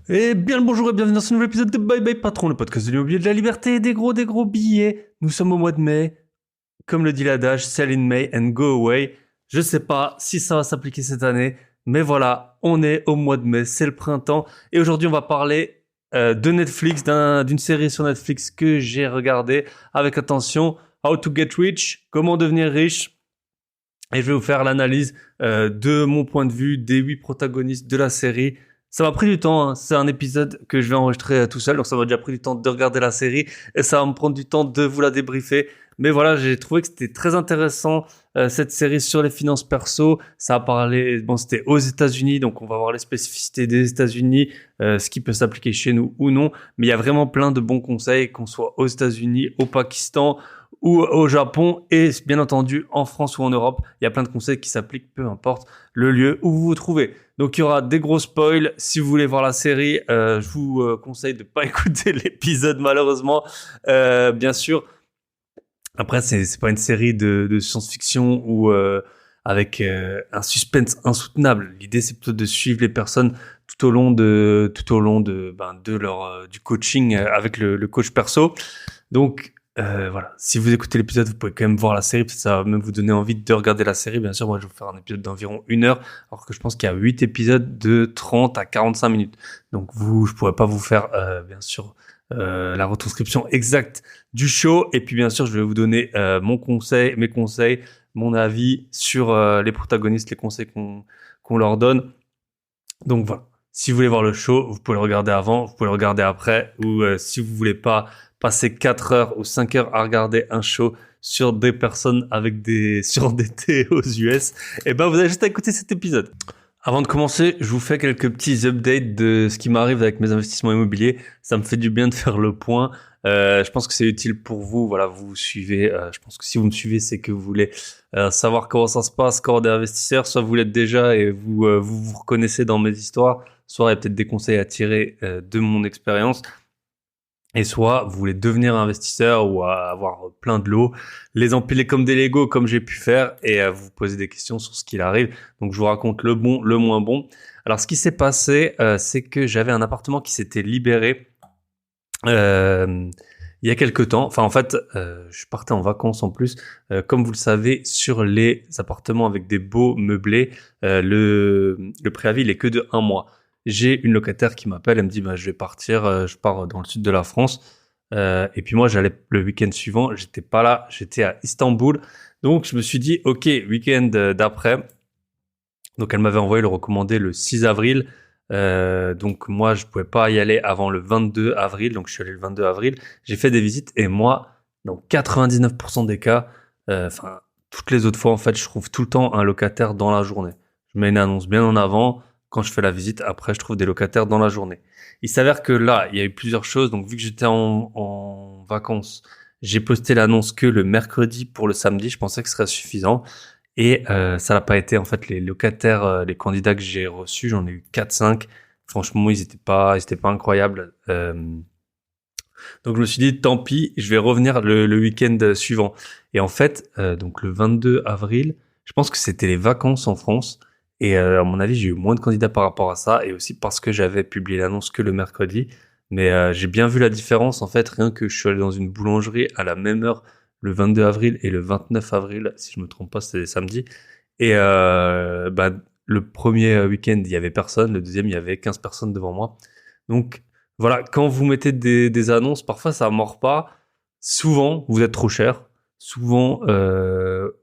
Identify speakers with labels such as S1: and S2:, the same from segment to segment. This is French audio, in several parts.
S1: Et bien le bonjour et bienvenue dans ce nouvel épisode de Bye Bye Patron, le podcast de l'immobilier de la liberté et des gros billets. Nous sommes au mois de mai, comme le dit l'adage, sell in May and go away. Je sais pas si ça va s'appliquer cette année, mais voilà, on est au mois de mai, c'est le printemps. Et aujourd'hui on va parler de Netflix, d'une série sur Netflix que j'ai regardée avec attention, How to Get Rich, comment devenir riche. Et je vais vous faire l'analyse de mon point de vue des 8 protagonistes de la série. Ça m'a pris du temps, hein. C'est un épisode que je vais enregistrer tout seul, donc ça m'a déjà pris du temps de regarder la série et ça va me prendre du temps de vous la débriefer. Mais voilà, j'ai trouvé que c'était très intéressant cette série sur les finances perso. Ça a parlé, bon, c'était aux États-Unis, donc on va voir les spécificités des États-Unis, ce qui peut s'appliquer chez nous ou non. Mais il y a vraiment plein de bons conseils, qu'on soit aux États-Unis, au Pakistan ou au Japon et bien entendu en France ou en Europe. Il y a plein de conseils qui s'appliquent, peu importe le lieu où vous vous trouvez. Donc il y aura des gros spoils. Si vous voulez voir la série, je vous conseille de pas écouter l'épisode malheureusement. Bien sûr. Après c'est pas une série de science-fiction ou avec un suspense insoutenable. L'idée c'est plutôt de suivre les personnes tout au long de leur du coaching avec le coach perso. Donc voilà, si vous écoutez l'épisode, vous pouvez quand même voir la série, parce que ça va même vous donner envie de regarder la série. Bien sûr, moi, je vais vous faire un épisode d'environ 1 heure, alors que je pense qu'il y a 8 épisodes de 30 à 45 minutes. Donc je pourrais pas vous faire, bien sûr, la retranscription exacte du show. Et puis, bien sûr, je vais vous donner mes conseils, mon avis sur les protagonistes, les conseils qu'on leur donne. Donc voilà. Si vous voulez voir le show, vous pouvez le regarder avant, vous pouvez le regarder après, ou si vous voulez pas passer 4 heures ou 5 heures à regarder un show sur des personnes avec des surendettés aux US, eh ben vous avez juste à écouter cet épisode. Avant de commencer, je vous fais quelques petits updates de ce qui m'arrive avec mes investissements immobiliers. Ça me fait du bien de faire le point. Je pense que c'est utile pour vous. Voilà, vous suivez. Je pense que si vous me suivez, c'est que vous voulez savoir comment ça se passe quand on est investisseur. Soit vous l'êtes déjà et vous reconnaissez dans mes histoires. Soit il y a peut-être des conseils à tirer de mon expérience. Et soit vous voulez devenir investisseur ou avoir plein de lots, les empiler comme des Lego comme j'ai pu faire et vous poser des questions sur ce qu'il arrive. Donc je vous raconte le bon, le moins bon. Alors ce qui s'est passé, c'est que j'avais un appartement qui s'était libéré il y a quelques temps. Enfin en fait, je partais en vacances en plus. Comme vous le savez, sur les appartements avec des beaux meublés, le préavis il est que de 1 mois. J'ai une locataire qui m'appelle, elle me dit bah, je vais partir, je pars dans le sud de la France. Et puis moi j'allais le week-end suivant, j'étais pas là, j'étais à Istanbul. Donc je me suis dit ok, week-end d'après. Donc elle m'avait envoyé le recommandé le 6 avril. Donc moi je pouvais pas y aller avant le 22 avril. Donc je suis allé le 22 avril. J'ai fait des visites et moi, dans 99% des cas, enfin toutes les autres fois en fait, je trouve tout le temps un locataire dans la journée. Je mets une annonce bien en avant. Quand je fais la visite, après je trouve des locataires dans la journée. Il s'avère que là, il y a eu plusieurs choses. Donc vu que j'étais en vacances, j'ai posté l'annonce que le mercredi pour le samedi. Je pensais que ce serait suffisant. Et ça n'a pas été. En fait, les locataires, les candidats que j'ai reçus, j'en ai eu 4-5. Franchement, ils étaient pas incroyables. Donc je me suis dit, tant pis, je vais revenir le week-end suivant. Et en fait, donc le 22 avril, je pense que c'était les vacances en France. Et à mon avis, j'ai eu moins de candidats par rapport à ça. Et aussi parce que j'avais publié l'annonce que le mercredi. Mais j'ai bien vu la différence. En fait, rien que je suis allé dans une boulangerie à la même heure le 22 avril et le 29 avril, si je me trompe pas, c'était samedi. Et bah, le premier week-end, il y avait personne. Le deuxième, il y avait 15 personnes devant moi. Donc voilà, quand vous mettez des annonces, parfois ça mord pas. Souvent, vous êtes trop cher. Souvent,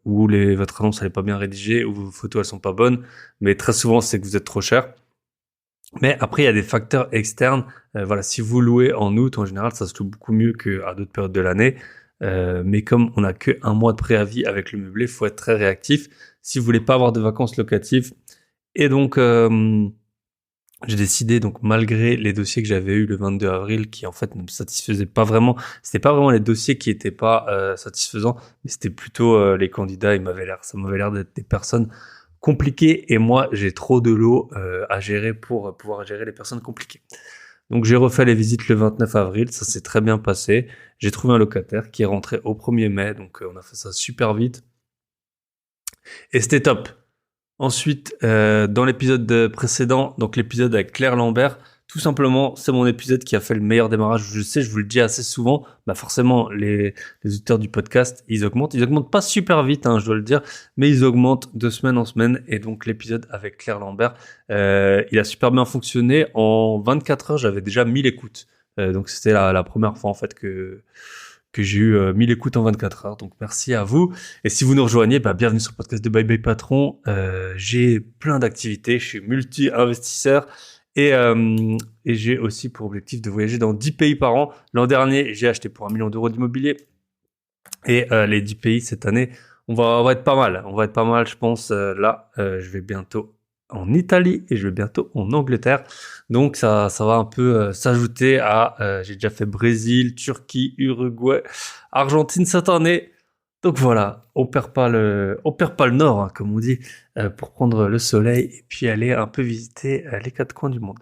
S1: ou votre annonce elle est pas bien rédigée, ou vos photos elles sont pas bonnes. Mais très souvent, c'est que vous êtes trop cher. Mais après, il y a des facteurs externes. Voilà, si vous louez en août, en général, ça se loue beaucoup mieux qu'à d'autres périodes de l'année. Mais comme on n'a que 1 mois de préavis avec le meublé, faut être très réactif. Si vous voulez pas avoir de vacances locatives, et donc j'ai décidé, donc malgré les dossiers que j'avais eu le 22 avril, qui en fait ne me satisfaisaient pas vraiment, c'était pas vraiment les dossiers qui étaient pas satisfaisants, mais c'était plutôt les candidats. Ça m'avait l'air d'être des personnes compliquées, et moi j'ai trop de lots à gérer pour pouvoir gérer les personnes compliquées. Donc j'ai refait les visites le 29 avril, ça s'est très bien passé. J'ai trouvé un locataire qui est rentré au 1er mai, donc on a fait ça super vite, et c'était top. Ensuite, dans l'épisode précédent, donc l'épisode avec Claire Lambert, tout simplement, c'est mon épisode qui a fait le meilleur démarrage. Je sais, je vous le dis assez souvent. Bah forcément, les auditeurs du podcast, ils augmentent. Ils augmentent pas super vite, je dois le dire, mais ils augmentent de semaine en semaine. Et donc l'épisode avec Claire Lambert, il a super bien fonctionné. En 24 heures, j'avais déjà 1000 écoutes. Donc c'était la première fois en fait que j'ai eu 1000 écoutes en 24 heures. Donc merci à vous. Et si vous nous rejoignez, bienvenue sur le podcast de Bye Bye Patron. J'ai plein d'activités. Je suis multi-investisseur. Et j'ai aussi pour objectif de voyager dans 10 pays par an. L'an dernier, j'ai acheté pour 1 million d'euros d'immobilier. Et les 10 pays cette année, on va être pas mal. On va être pas mal, je pense. Je vais bientôt en Italie et je vais bientôt en Angleterre. Donc ça va un peu s'ajouter à... j'ai déjà fait Brésil, Turquie, Uruguay, Argentine cette année. Donc voilà, on perd pas le nord, comme on dit, pour prendre le soleil et puis aller un peu visiter les quatre coins du monde.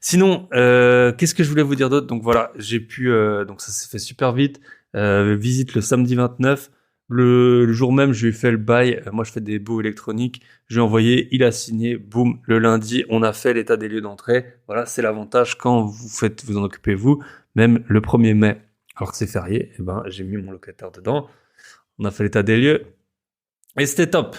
S1: Sinon, qu'est-ce que je voulais vous dire d'autre? Donc voilà, j'ai pu, donc ça s'est fait super vite. Visite le samedi 29. Le jour même, je lui ai fait le bail. Moi, je fais des baux électroniques. Je lui ai envoyé, il a signé. Boum, le lundi, on a fait l'état des lieux d'entrée. Voilà, c'est l'avantage quand vous en occupez vous. Même le 1er mai, alors que c'est férié, j'ai mis mon locataire dedans. On a fait l'état des lieux et c'était top.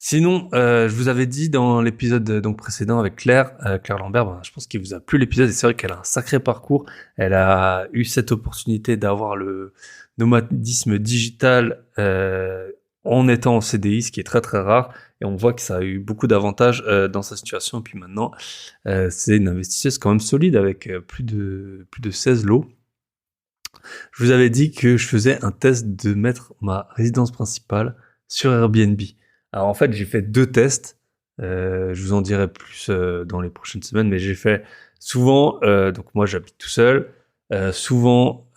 S1: Sinon, je vous avais dit dans l'épisode précédent avec Claire Lambert, je pense qu'il vous a plu l'épisode et c'est vrai qu'elle a un sacré parcours. Elle a eu cette opportunité d'avoir le nomadisme digital en étant en CDI, ce qui est très très rare. Et on voit que ça a eu beaucoup d'avantages dans sa situation. Et puis maintenant, c'est une investisseuse quand même solide avec plus de 16 lots. Je vous avais dit que je faisais un test de mettre ma résidence principale sur Airbnb. Alors en fait, j'ai fait 2 tests. Je vous en dirai plus dans les prochaines semaines, mais j'ai fait souvent. Donc moi, j'habite tout seul. Souvent,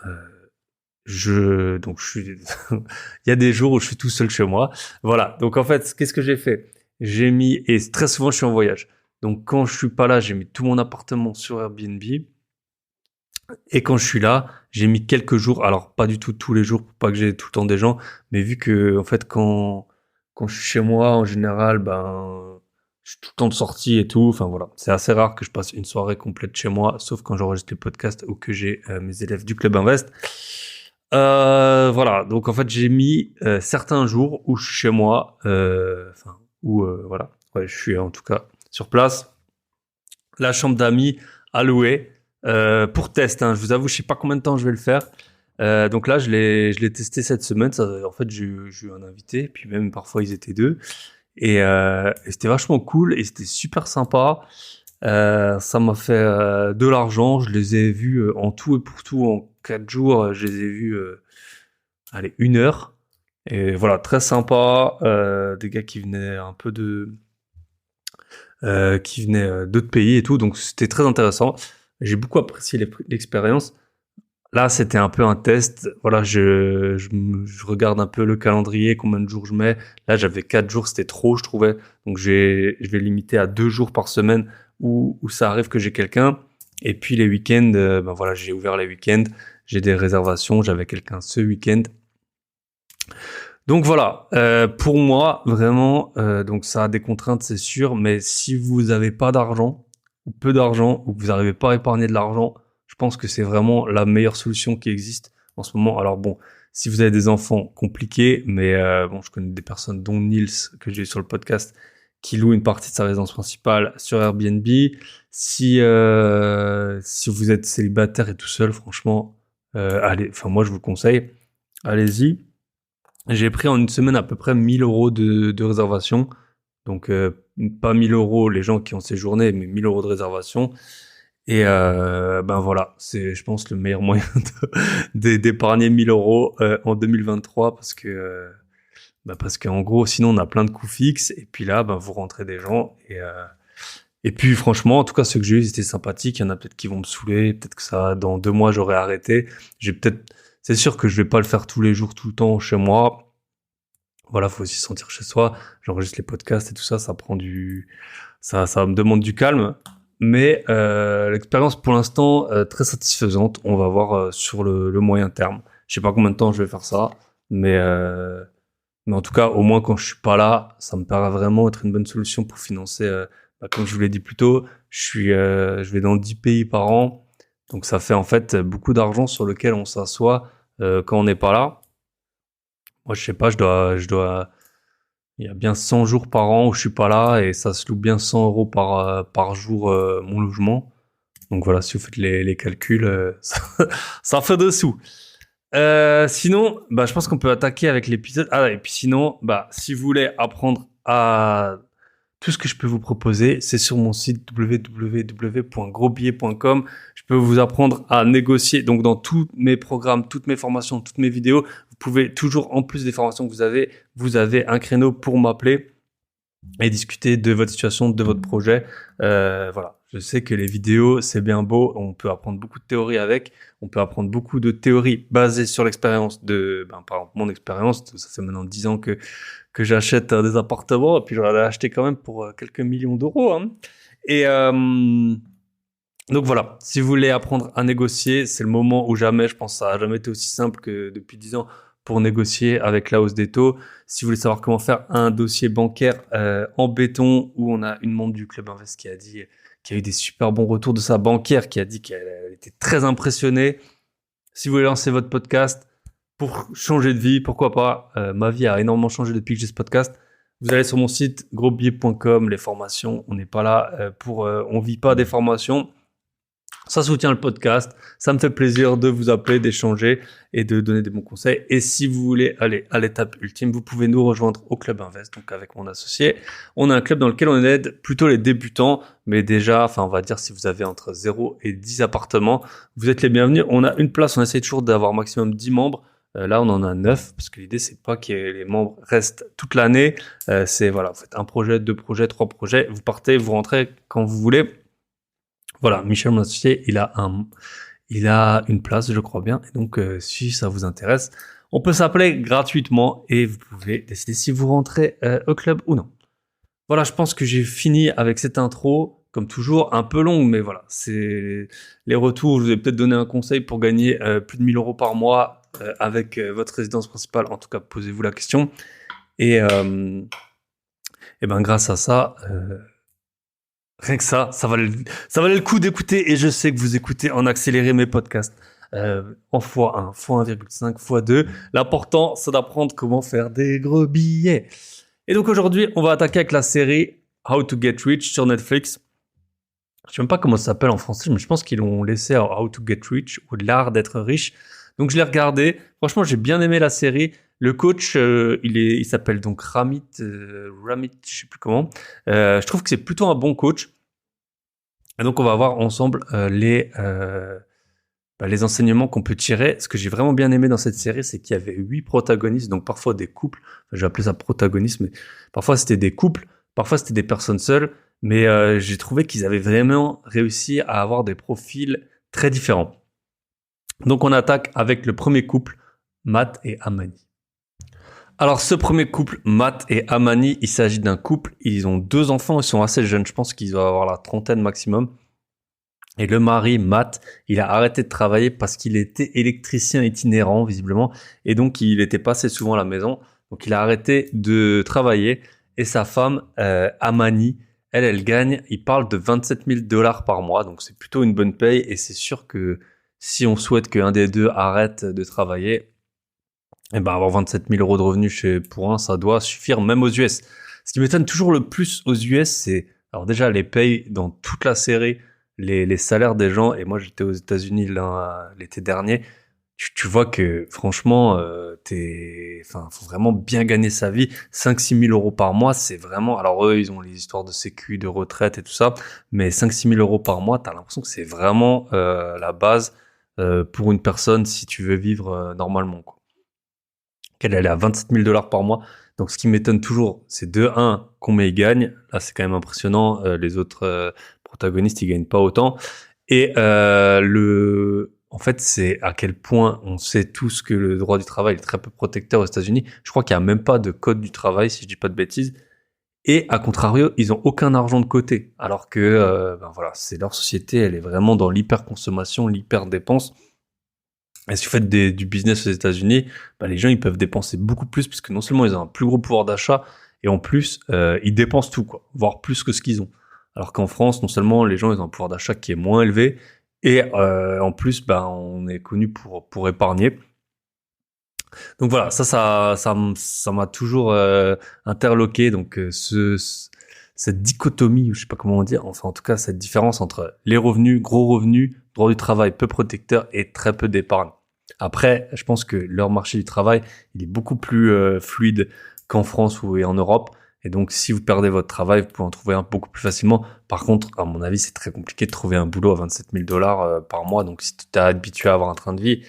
S1: je suis. Il y a des jours où je suis tout seul chez moi. Voilà. Donc en fait, qu'est-ce que j'ai fait? J'ai mis et très souvent, je suis en voyage. Donc quand je suis pas là, j'ai mis tout mon appartement sur Airbnb. Et quand je suis là, j'ai mis quelques jours, alors pas du tout tous les jours pour pas que j'ai tout le temps des gens, mais vu que en fait quand je suis chez moi en général, je suis tout le temps de sortie et tout. Enfin voilà, c'est assez rare que je passe une soirée complète chez moi, sauf quand j'enregistre les podcasts ou que j'ai mes élèves du Club Invest. Voilà, donc en fait j'ai mis certains jours où je suis chez moi, voilà, ouais, je suis en tout cas sur place. La chambre d'amis à louer. Pour test, je vous avoue, je sais pas combien de temps je vais le faire. Donc là, je l'ai testé cette semaine. En fait, j'ai eu un invité, puis même parfois ils étaient 2, et c'était vachement cool et c'était super sympa. Ça m'a fait de l'argent. Je les ai vus en tout et pour tout en 4 jours. Je les ai vus, 1 heure. Et voilà, très sympa. Des gars qui venaient un peu qui venaient d'autres pays et tout, donc c'était très intéressant. J'ai beaucoup apprécié l'expérience. Là, c'était un peu un test. Voilà, je regarde un peu le calendrier, combien de jours je mets. Là, j'avais 4 jours, c'était trop, je trouvais. Donc, je vais limiter à 2 jours par semaine où ça arrive que j'ai quelqu'un. Et puis, les week-ends, voilà, j'ai ouvert les week-ends. J'ai des réservations, j'avais quelqu'un ce week-end. Donc voilà, pour moi, vraiment, donc ça a des contraintes, c'est sûr, mais si vous n'avez pas d'argent, ou peu d'argent, ou que vous n'arrivez pas à épargner de l'argent, je pense que c'est vraiment la meilleure solution qui existe en ce moment. Alors bon, si vous avez des enfants, compliqué, mais je connais des personnes, dont Niels, que j'ai eu sur le podcast, qui loue une partie de sa résidence principale sur Airbnb. Si vous êtes célibataire et tout seul, franchement, moi je vous le conseille, allez-y. J'ai pris en une semaine à peu près 1000 euros de réservation. Donc, pas 1000 euros les gens qui ont séjourné, mais 1000 euros de réservation. Et voilà, c'est, je pense, le meilleur moyen d'épargner 1000 euros en 2023 parce qu'en gros, sinon, on a plein de coûts fixes. Et puis là, vous rentrez des gens. Et puis, franchement, en tout cas, ceux que j'ai eu, c'était sympathique. Il y en a peut-être qui vont me saouler. Peut-être que dans 2 mois, j'aurai arrêté. C'est sûr que je vais pas le faire tous les jours, tout le temps chez moi. Voilà, faut aussi se sentir chez soi. J'enregistre les podcasts et tout ça, ça me demande du calme. Mais l'expérience pour l'instant très satisfaisante. On va voir sur le moyen terme. Je sais pas combien de temps je vais faire ça, mais en tout cas, au moins quand je suis pas là, ça me paraît vraiment être une bonne solution pour financer comme je vous l'ai dit plus tôt, je vais dans 10 pays par an. Donc ça fait en fait beaucoup d'argent sur lequel on s'assoit quand on n'est pas là. Moi, je sais pas, il y a bien 100 jours par an où je suis pas là et ça se loue bien 100 euros par jour mon logement. Donc voilà, si vous faites les calculs, ça fait des sous. Sinon, je pense qu'on peut attaquer avec l'épisode. Ah, et puis sinon, si vous voulez apprendre à tout ce que je peux vous proposer, c'est sur mon site www.grosbillet.com. Je peux vous apprendre à négocier. Donc, dans tous mes programmes, toutes mes formations, toutes mes vidéos, vous pouvez toujours, en plus des formations que vous avez un créneau pour m'appeler et discuter de votre situation, de votre projet. Voilà. Je sais que les vidéos, c'est bien beau. On peut apprendre beaucoup de théories avec. On peut apprendre beaucoup de théories basées sur l'expérience par exemple, mon expérience. Ça fait maintenant 10 ans que j'achète des appartements, et puis j'en ai acheté quand même pour quelques millions d'euros. Hein. Et donc voilà, si vous voulez apprendre à négocier, c'est le moment ou jamais. Je pense que ça n'a jamais été aussi simple que depuis 10 ans pour négocier avec la hausse des taux. Si vous voulez savoir comment faire un dossier bancaire en béton, où on a une membre du Club Invest qui a eu des super bons retours de sa banquière, qui a dit qu'elle était très impressionnée. Si vous voulez lancer votre podcast, pour changer de vie, pourquoi pas. Ma vie a énormément changé depuis que j'ai ce podcast. Vous allez sur mon site grosbillet.com, les formations. On n'est pas là on vit pas des formations. Ça soutient le podcast. Ça me fait plaisir de vous appeler, d'échanger et de donner des bons conseils. Et si vous voulez aller à l'étape ultime, vous pouvez nous rejoindre au Club Invest, donc avec mon associé. On a un club dans lequel on aide plutôt les débutants, mais déjà, on va dire si vous avez entre 0 et 10 appartements, vous êtes les bienvenus. On a une place, on essaie toujours d'avoir maximum 10 membres. Là, on en a 9, parce que l'idée, c'est pas que les membres restent toute l'année. C'est, voilà, vous faites un projet, 2 projets, 3 projets. Vous partez, vous rentrez quand vous voulez. Voilà, Michel, mon associé, il a une place, je crois bien. Et donc, si ça vous intéresse, on peut s'appeler gratuitement et vous pouvez décider si vous rentrez au club ou non. Voilà, je pense que j'ai fini avec cette intro, comme toujours, un peu longue, mais voilà, c'est les retours. Je vous ai peut-être donné un conseil pour gagner plus de 1 000 euros par mois avec votre résidence principale. En tout cas, posez-vous la question. Et grâce à ça, rien que ça valait le coup d'écouter. Et je sais que vous écoutez en accéléré mes podcasts en x1, x1,5, x2. L'important, c'est d'apprendre comment faire des gros billets. Et donc aujourd'hui, on va attaquer avec la série How to Get Rich sur Netflix. Je sais même pas comment ça s'appelle en français, mais je pense qu'ils l'ont laissé à How to Get Rich ou l'art d'être riche. Donc je l'ai regardé. Franchement, j'ai bien aimé la série. Le coach, il s'appelle donc Ramit, je sais plus comment. Je trouve que c'est plutôt un bon coach. Et donc on va voir ensemble les enseignements qu'on peut tirer. Ce que j'ai vraiment bien aimé dans cette série, c'est qu'il y avait 8 protagonistes, donc parfois des couples. Enfin, j'ai appelé ça protagonistes, mais parfois c'était des couples, parfois c'était des personnes seules. Mais j'ai trouvé qu'ils avaient vraiment réussi à avoir des profils très différents. Donc on attaque avec le premier couple, Matt et Amani. Alors ce premier couple, Matt et Amani, il s'agit d'un couple, ils ont 2 enfants, ils sont assez jeunes, je pense qu'ils doivent avoir la trentaine maximum. Et le mari, Matt, il a arrêté de travailler parce qu'il était électricien itinérant, visiblement, et donc il était pas assez souvent à la maison. Donc il a arrêté de travailler, et sa femme, Amani, elle gagne, il parle de 27 000 $ par mois, donc c'est plutôt une bonne paye, et c'est sûr que si on souhaite qu'un des deux arrête de travailler, avoir 27 000 € de revenus pour un, ça doit suffire même aux US. Ce qui m'étonne toujours le plus aux US, c'est, alors déjà, les payes dans toute la série, les salaires des gens, et moi j'étais aux États-Unis l'été dernier, tu vois que franchement, faut vraiment bien gagner sa vie. 5-6 000 € par mois, c'est vraiment, alors eux, ils ont les histoires de sécu, de retraite et tout ça, mais 5-6 000 € par mois, t'as l'impression que c'est vraiment la base pour une personne si tu veux vivre normalement, quoi. Elle est à 27 000 $ par mois. Donc, ce qui m'étonne toujours, c'est de 1, combien ils gagnent. Là, c'est quand même impressionnant. Les autres protagonistes, ils gagnent pas autant. Et en fait, c'est à quel point on sait tous que le droit du travail est très peu protecteur aux États-Unis. Je crois qu'il y a même pas de code du travail, si je dis pas de bêtises. Et à contrario, ils ont aucun argent de côté. Alors que, c'est leur société, elle est vraiment dans l'hyper-consommation, l'hyper-dépense. Et si vous faites du business aux États-Unis, les gens ils peuvent dépenser beaucoup plus puisque non seulement ils ont un plus gros pouvoir d'achat et en plus ils dépensent tout, quoi, voire plus que ce qu'ils ont. Alors qu'en France, non seulement les gens ils ont un pouvoir d'achat qui est moins élevé, et en plus, ben, on est connu pour épargner. Donc voilà, ça m'a toujours interloqué. Donc cette dichotomie, ou je sais pas comment dire, enfin en tout cas cette différence entre les revenus, gros revenus, droit du travail peu protecteur et très peu d'épargne. Après, je pense que leur marché du travail, il est beaucoup plus fluide qu'en France ou et en Europe. Et donc, si vous perdez votre travail, vous pouvez en trouver un beaucoup plus facilement. Par contre, à mon avis, c'est très compliqué de trouver un boulot à 27 000 $ par mois. Donc, si tu t'es habitué à avoir un train de vie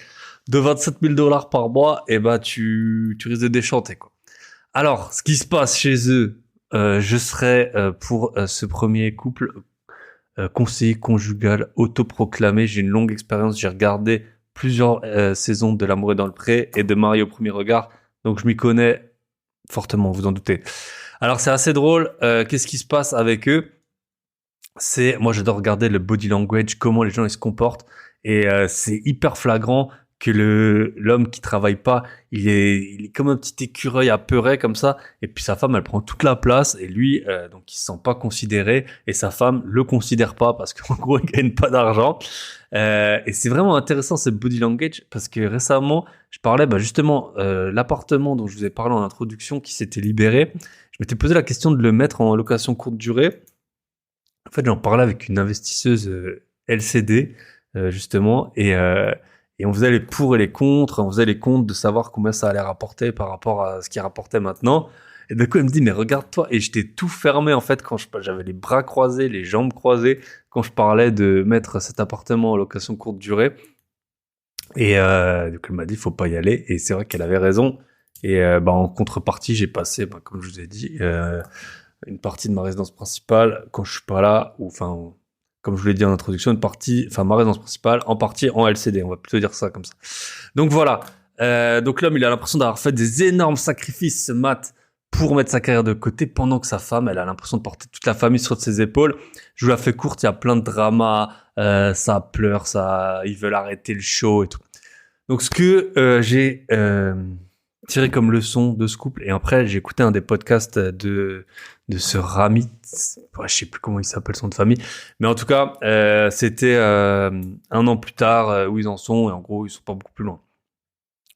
S1: de 27 000 $ par mois, eh ben, tu risques de déchanter, quoi. Alors, ce qui se passe chez eux, je serai pour ce premier couple conseiller conjugal autoproclamé. J'ai une longue expérience. J'ai regardé plusieurs saisons de L'amour est dans le pré et de Marié au premier regard. Donc, je m'y connais fortement, vous en doutez. Alors, c'est assez drôle. Qu'est-ce qui se passe avec eux? Moi, j'adore regarder le body language, comment les gens ils se comportent, et c'est hyper flagrant que l'homme qui travaille pas, il est comme un petit écureuil apeuré comme ça, et puis sa femme elle prend toute la place, et lui donc il se sent pas considéré, et sa femme le considère pas parce qu'en gros il gagne pas d'argent. Et c'est vraiment intéressant ce body language, parce que récemment je parlais justement l'appartement dont je vous ai parlé en introduction qui s'était libéré. Je m'étais posé la question de le mettre en location courte durée. En fait, j'en parlais avec une investisseuse LCD, justement, et on faisait les pour et les contre, on faisait les comptes de savoir combien ça allait rapporter par rapport à ce qui rapportait maintenant. Et d'un coup, elle me dit, mais regarde-toi, et j'étais tout fermé, en fait, quand j'avais les bras croisés, les jambes croisées, quand je parlais de mettre cet appartement en location courte durée. Et donc, elle m'a dit, faut pas y aller, et c'est vrai qu'elle avait raison. Et en contrepartie, j'ai passé, comme je vous ai dit, une partie de ma résidence principale quand je suis pas là, ou enfin, comme je vous l'ai dit en introduction, ma résidence principale en partie en LCD, on va plutôt dire ça comme ça. Donc voilà. Donc l'homme, il a l'impression d'avoir fait des énormes sacrifices, Matt, pour mettre sa carrière de côté, pendant que sa femme, elle a l'impression de porter toute la famille sur ses épaules. Je vous la fais courte, il y a plein de dramas, ça pleure, ils veulent arrêter le show et tout. Donc ce que j'ai tiré comme leçon de ce couple, et après j'ai écouté un des podcasts de ce Rami, je sais plus comment il s'appelle son de famille, mais en tout cas c'était un an plus tard où ils en sont, et en gros ils sont pas beaucoup plus loin.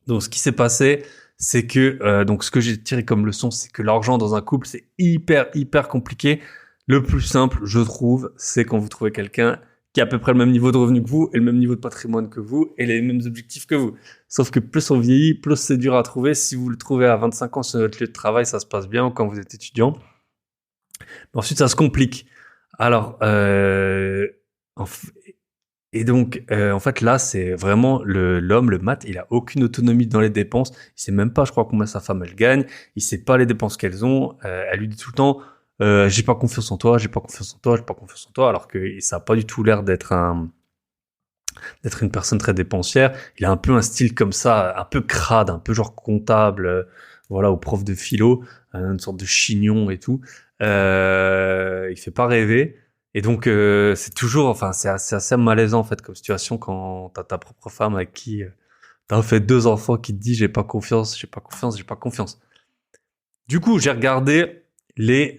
S1: Donc ce qui s'est passé, c'est que donc ce que j'ai tiré comme leçon, c'est que l'argent dans un couple c'est hyper compliqué. Le plus simple, je trouve, c'est quand vous trouvez quelqu'un qui a à peu près le même niveau de revenu que vous, et le même niveau de patrimoine que vous, et les mêmes objectifs que vous. Sauf que plus on vieillit, plus c'est dur à trouver. Si vous le trouvez à 25 ans sur votre lieu de travail, ça se passe bien, quand vous êtes étudiant. Mais ensuite, ça se complique. Alors, et donc, en fait, là, c'est vraiment l'homme, le Matt, il a aucune autonomie dans les dépenses. Il sait même pas, je crois, combien sa femme, elle gagne. Il sait pas les dépenses qu'elles ont. Elle lui dit tout le temps, j'ai pas confiance en toi, j'ai pas confiance en toi, j'ai pas confiance en toi, alors que ça a pas du tout l'air d'être une personne très dépensière. Il a un peu un style comme ça, un peu crade, un peu genre comptable, voilà, au prof de philo, une sorte de chignon et tout. Il fait pas rêver. Et donc, c'est toujours, enfin, c'est assez malaisant, en fait, comme situation quand t'as ta propre femme avec qui t'as fait 2 enfants qui te dit j'ai pas confiance, j'ai pas confiance, j'ai pas confiance. Du coup, j'ai regardé les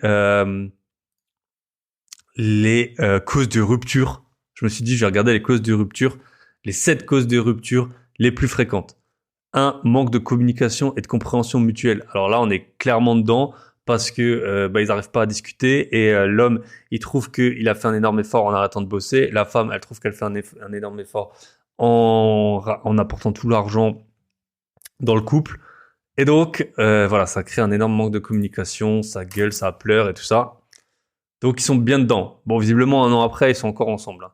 S1: causes de rupture. Je me suis dit, je vais regarder les causes de rupture, les 7 causes de rupture les plus fréquentes. 1, manque de communication et de compréhension mutuelle. Alors là, on est clairement dedans, parce que ils n'arrivent pas à discuter, et l'homme, il trouve qu'il a fait un énorme effort en arrêtant de bosser. La femme, elle trouve qu'elle fait un énorme effort en apportant tout l'argent dans le couple. Et donc, voilà, ça crée un énorme manque de communication, ça gueule, ça pleure et tout ça. Donc ils sont bien dedans. Bon, visiblement, un an après, ils sont encore ensemble.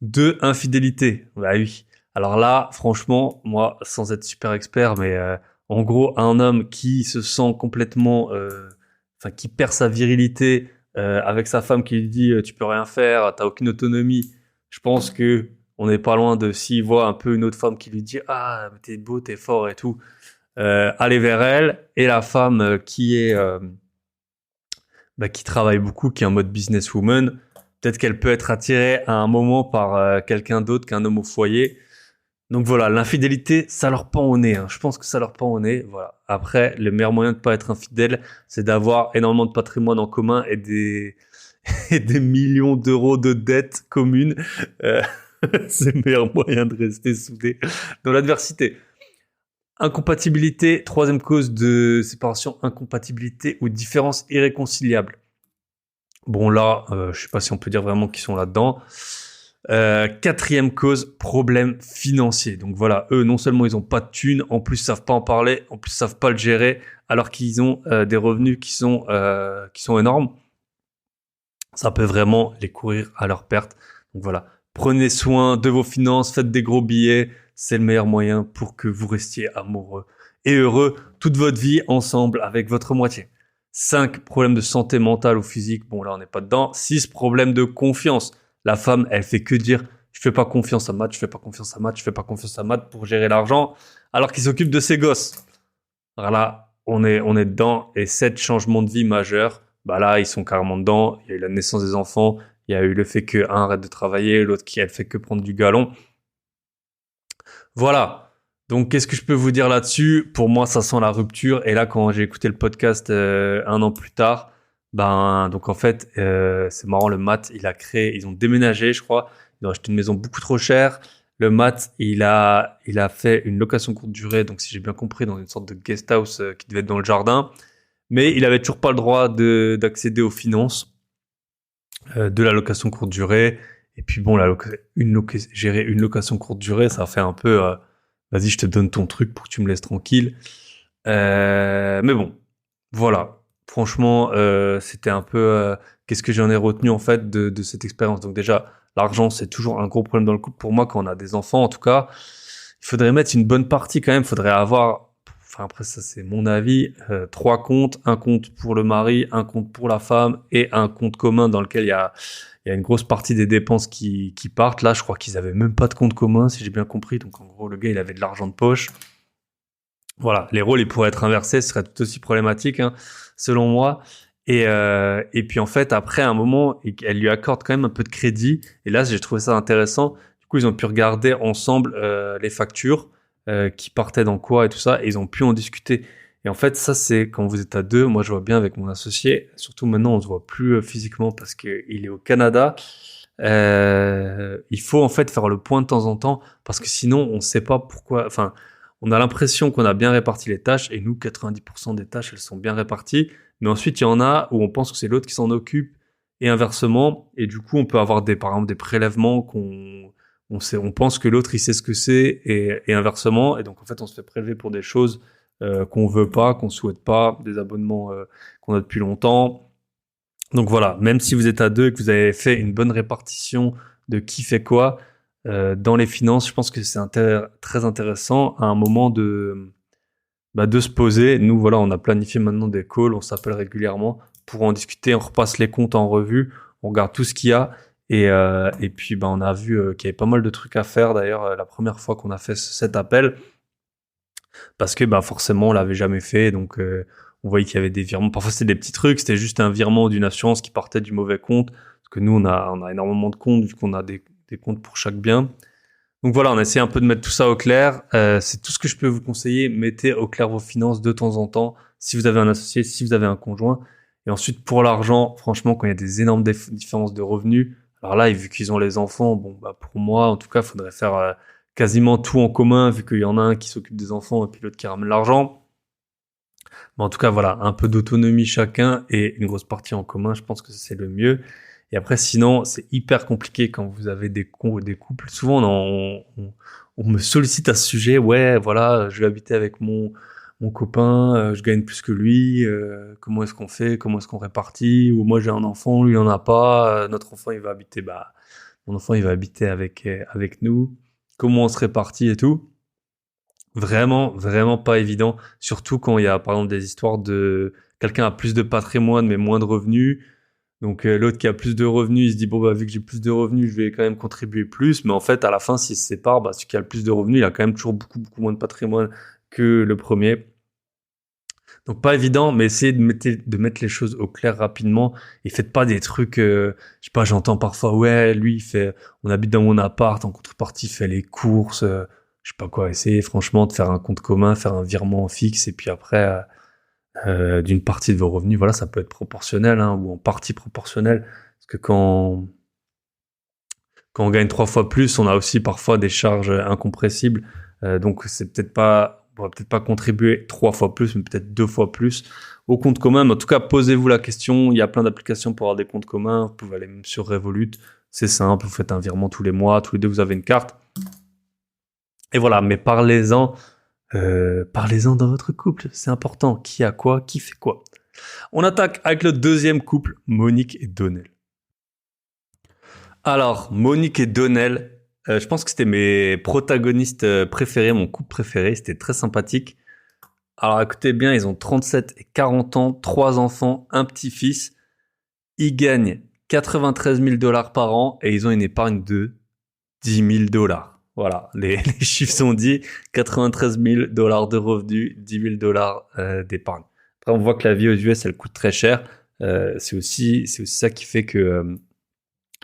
S1: 2, infidélité. Bah oui. Alors là, franchement, moi, sans être super expert, mais en gros, un homme qui se sent complètement, qui perd sa virilité avec sa femme qui lui dit tu peux rien faire, t'as aucune autonomie. Je pense que on n'est pas loin de, s'il voit un peu une autre femme qui lui dit ah mais t'es beau, t'es fort et tout, aller vers elle. Et la femme qui travaille beaucoup, qui est en mode businesswoman, peut-être qu'elle peut être attirée à un moment par quelqu'un d'autre qu'un homme au foyer. Donc voilà, l'infidélité, ça leur pend au nez. Je pense que ça leur pend au nez. Voilà. Après, le meilleur moyen de pas être infidèle, c'est d'avoir énormément de patrimoine en commun et des millions d'euros de dettes communes, euh, c'est le meilleur moyen de rester soudé dans l'adversité. Incompatibilité, troisième cause de séparation, incompatibilité ou différence irréconciliable. Bon là, je sais pas si on peut dire vraiment qu'ils sont là-dedans. Quatrième cause, problème financier. Donc voilà, eux non seulement ils ont pas de thunes, en plus ils savent pas en parler, en plus ils savent pas le gérer, alors qu'ils ont des revenus qui sont énormes. Ça peut vraiment les courir à leur perte. Donc voilà, prenez soin de vos finances, faites des gros billets, c'est le meilleur moyen pour que vous restiez amoureux et heureux toute votre vie ensemble avec votre moitié. 5 problèmes de santé mentale ou physique, bon là on n'est pas dedans. 6 problèmes de confiance. La femme, elle fait que dire je fais pas confiance à Matt, je fais pas confiance à Matt, je fais pas confiance à Matt pour gérer l'argent, alors qu'il s'occupe de ses gosses. Voilà, on est dedans. Et 7 changements de vie majeurs, bah là, ils sont carrément dedans. Il y a eu la naissance des enfants, il y a eu le fait qu'un arrête de travailler, l'autre qui elle fait que prendre du galon. Voilà. Donc, qu'est-ce que je peux vous dire là-dessus? Pour moi, ça sent la rupture. Et là, quand j'ai écouté le podcast 1 an plus tard, ben donc en fait, c'est marrant. Le Matt, ils ont déménagé, je crois. Ils ont acheté une maison beaucoup trop chère. Le Matt, il a fait une location courte durée. Donc, si j'ai bien compris, dans une sorte de guest house qui devait être dans le jardin. Mais il avait toujours pas le droit d'accéder aux finances de la location courte durée. Et puis bon, gérer une location courte durée, ça fait un peu vas-y, je te donne ton truc pour que tu me laisses tranquille. Mais bon, voilà. Franchement, c'était un peu qu'est-ce que j'en ai retenu en fait de cette expérience. Donc déjà, l'argent, c'est toujours un gros problème dans le couple. Pour moi, quand on a des enfants, en tout cas, il faudrait mettre une bonne partie quand même. Il faudrait avoir, enfin après ça c'est mon avis, 3 comptes, un compte pour le mari, un compte pour la femme et un compte commun dans lequel il y a une grosse partie des dépenses qui partent. Là, je crois qu'ils avaient même pas de compte commun, si j'ai bien compris. Donc, en gros, le gars, il avait de l'argent de poche. Voilà, les rôles, ils pourraient être inversés, ce serait tout aussi problématique, hein, selon moi. Et puis, en fait, après, à un moment, elle lui accorde quand même un peu de crédit. Et là, j'ai trouvé ça intéressant. Du coup, ils ont pu regarder ensemble les factures qui partaient dans quoi et tout ça. Et ils ont pu en discuter. Et en fait, ça, c'est quand vous êtes à deux. Moi, je vois bien avec mon associé. Surtout maintenant, on se voit plus physiquement parce qu'il est au Canada. Il faut en fait faire le point de temps en temps parce que sinon, on ne sait pas pourquoi. Enfin, on a l'impression qu'on a bien réparti les tâches et nous, 90% des tâches, elles sont bien réparties. Mais ensuite, il y en a où on pense que c'est l'autre qui s'en occupe et inversement. Et du coup, on peut avoir par exemple, des prélèvements on pense que l'autre, il sait ce que c'est et inversement. Et donc, en fait, on se fait prélever pour des choses qu'on veut pas, qu'on souhaite pas, des abonnements qu'on a depuis longtemps. Donc voilà, même si vous êtes à deux et que vous avez fait une bonne répartition de qui fait quoi dans les finances, je pense que c'est très intéressant à un moment de se poser. Nous, voilà, on a planifié maintenant des calls, on s'appelle régulièrement pour en discuter, on repasse les comptes en revue, on regarde tout ce qu'il y a et puis on a vu qu'il y avait pas mal de trucs à faire. D'ailleurs, la première fois qu'on a fait cet appel, parce que forcément on l'avait jamais fait, donc on voyait qu'il y avait des virements. Parfois c'était des petits trucs, c'était juste un virement d'une assurance qui partait du mauvais compte, parce que nous on a énormément de comptes vu qu'on a des comptes pour chaque bien. Donc voilà, on essaie un peu de mettre tout ça au clair. C'est tout ce que je peux vous conseiller. Mettez au clair vos finances de temps en temps, si vous avez un associé, si vous avez un conjoint. Et ensuite pour l'argent, franchement, quand il y a des énormes différences de revenus, alors là, vu qu'ils ont les enfants, pour moi, en tout cas, il faudrait faire quasiment tout en commun, vu qu'il y en a un qui s'occupe des enfants et puis l'autre qui ramène l'argent. Mais en tout cas, voilà, un peu d'autonomie chacun et une grosse partie en commun, je pense que c'est le mieux. Et après, sinon, c'est hyper compliqué quand vous avez des couples. Souvent, on me sollicite à ce sujet. Ouais, voilà, je vais habiter avec mon copain, je gagne plus que lui. Comment est-ce qu'on fait? Comment est-ce qu'on répartit? Ou moi, j'ai un enfant, lui, il en a pas. Notre enfant, il va habiter, mon enfant, il va habiter avec nous. Comment on se répartit et tout. Vraiment, vraiment pas évident. Surtout quand il y a, par exemple, des histoires de quelqu'un a plus de patrimoine mais moins de revenus. Donc l'autre qui a plus de revenus, il se dit vu que j'ai plus de revenus, je vais quand même contribuer plus. Mais en fait, à la fin, s'il se sépare, celui qui a le plus de revenus, il a quand même toujours beaucoup, beaucoup moins de patrimoine que le premier. Donc pas évident, mais essayez de mettre les choses au clair rapidement et faites pas des trucs, je sais pas, j'entends parfois, ouais, lui, on habite dans mon appart, en contrepartie, il fait les courses, je sais pas quoi, essayez franchement de faire un compte commun, faire un virement fixe et puis après, d'une partie de vos revenus, voilà, ça peut être proportionnel, hein, ou en partie proportionnel. Parce que quand on gagne 3 fois plus, on a aussi parfois des charges incompressibles. Donc c'est peut-être pas, on va peut-être pas contribuer 3 fois plus, mais peut-être 2 fois plus au compte commun. Mais en tout cas, posez-vous la question. Il y a plein d'applications pour avoir des comptes communs. Vous pouvez aller même sur Revolut. C'est simple. Vous faites un virement tous les mois. Tous les deux, vous avez une carte. Et voilà. Mais parlez-en dans votre couple. C'est important. Qui a quoi? Qui fait quoi? On attaque avec le deuxième couple, Monique et Donnel. Alors, Monique et Donnel, je pense que c'était mes protagonistes préférés, mon couple préféré. C'était très sympathique. Alors, écoutez bien, ils ont 37 et 40 ans, 3 enfants, un petit-fils. Ils gagnent 93 000 dollars par an et ils ont une épargne de 10 000 dollars. Voilà, les chiffres sont dits. 93 000 dollars de revenus, 10 000 dollars d'épargne. Après, on voit que la vie aux US, elle coûte très cher. C'est aussi ça qui fait que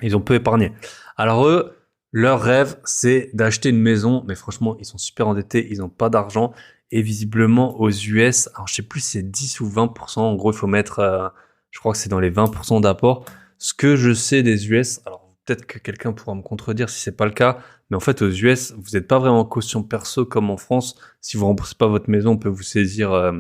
S1: ils ont peu épargné. Alors eux, leur rêve, c'est d'acheter une maison, mais franchement, ils sont super endettés, ils n'ont pas d'argent. Et visiblement, aux US, alors je sais plus si c'est 10 ou 20%, en gros, il faut mettre, je crois que c'est dans les 20% d'apport. Ce que je sais des US, alors peut-être que quelqu'un pourra me contredire si c'est pas le cas, mais en fait, aux US, vous n'êtes pas vraiment caution perso comme en France. Si vous remboursez pas votre maison, on peut vous saisir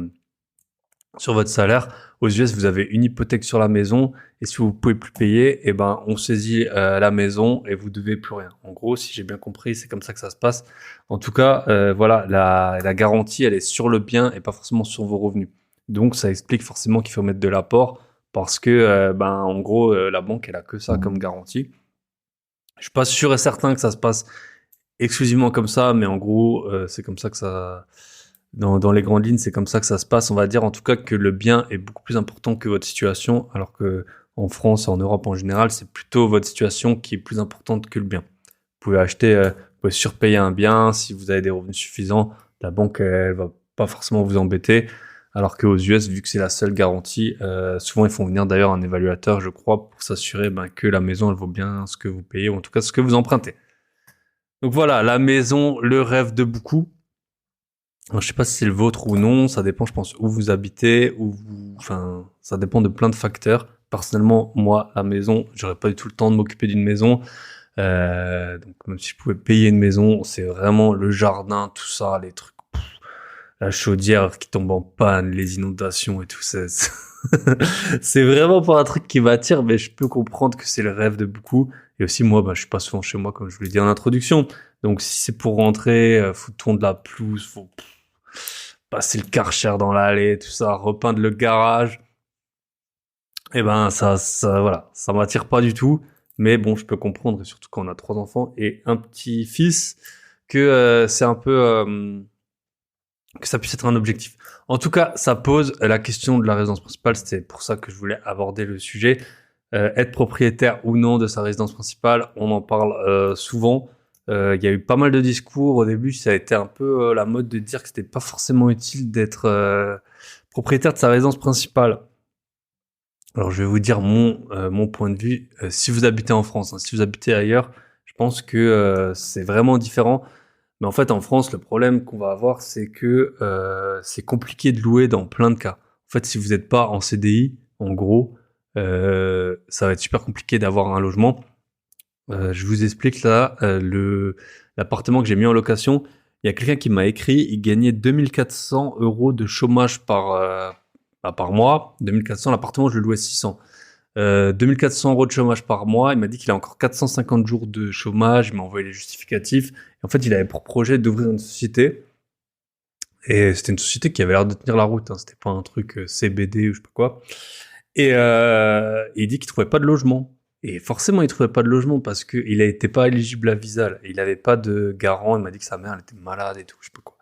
S1: sur votre salaire. Aux US, vous avez une hypothèque sur la maison et si vous pouvez plus payer, eh ben on saisit la maison et vous devez plus rien. En gros, si j'ai bien compris, c'est comme ça que ça se passe. En tout cas, voilà, la garantie, elle est sur le bien et pas forcément sur vos revenus. Donc, ça explique forcément qu'il faut mettre de l'apport parce que, en gros, la banque, elle a que ça comme garantie. Je suis pas sûr et certain que ça se passe exclusivement comme ça, mais en gros, c'est comme ça que ça dans les grandes lignes, c'est comme ça que ça se passe. On va dire en tout cas que le bien est beaucoup plus important que votre situation, alors que en France et en Europe en général, c'est plutôt votre situation qui est plus importante que le bien. Vous pouvez vous pouvez surpayer un bien si vous avez des revenus suffisants. La banque, elle va pas forcément vous embêter. Alors qu'aux US, vu que c'est la seule garantie, souvent ils font venir d'ailleurs un évaluateur, je crois, pour s'assurer que la maison, elle vaut bien ce que vous payez, ou en tout cas ce que vous empruntez. Donc voilà, la maison, le rêve de beaucoup. Alors, je sais pas si c'est le vôtre ou non, ça dépend, je pense, où vous habitez, enfin, ça dépend de plein de facteurs. Personnellement, moi, la maison, j'aurais pas du tout le temps de m'occuper d'une maison. Donc, même si je pouvais payer une maison, c'est vraiment le jardin, tout ça, les trucs, la chaudière qui tombe en panne, les inondations et tout ça. C'est vraiment pas un truc qui m'attire, mais je peux comprendre que c'est le rêve de beaucoup. Et aussi, moi, je suis pas souvent chez moi, comme je vous l'ai dit en introduction. Donc, si c'est pour rentrer, faut tourner de la pelouse, faut passer le Karcher dans l'allée, tout ça, repeindre le garage. Et voilà, ça m'attire pas du tout. Mais bon, je peux comprendre, et surtout quand on a 3 enfants et un petit-fils, que c'est un peu que ça puisse être un objectif. En tout cas, ça pose la question de la résidence principale. C'était pour ça que je voulais aborder le sujet. Être propriétaire ou non de sa résidence principale, on en parle souvent. Il y a eu pas mal de discours. Au début, ça a été un peu la mode de dire que c'était pas forcément utile d'être propriétaire de sa résidence principale. Alors, je vais vous dire mon point de vue. Si vous habitez en France, si vous habitez ailleurs, je pense que c'est vraiment différent. Mais en fait, en France, le problème qu'on va avoir, c'est que c'est compliqué de louer dans plein de cas. En fait, si vous n'êtes pas en CDI, en gros, ça va être super compliqué d'avoir un logement. Je vous explique là, l'appartement que j'ai mis en location, il y a quelqu'un qui m'a écrit, il gagnait 2400 € de chômage par mois. 2400, l'appartement, je le louais 600. 2400 € de chômage par mois. Il m'a dit qu'il a encore 450 jours de chômage. Il m'a envoyé les justificatifs. Et en fait, il avait pour projet d'ouvrir une société. Et c'était une société qui avait l'air de tenir la route. C'était pas un truc CBD ou je sais pas quoi. Et il dit qu'il trouvait pas de logement. Et forcément, il trouvait pas de logement parce que il était pas éligible à visa. Il avait pas de garant. Il m'a dit que sa mère, elle était malade et tout, je sais pas quoi.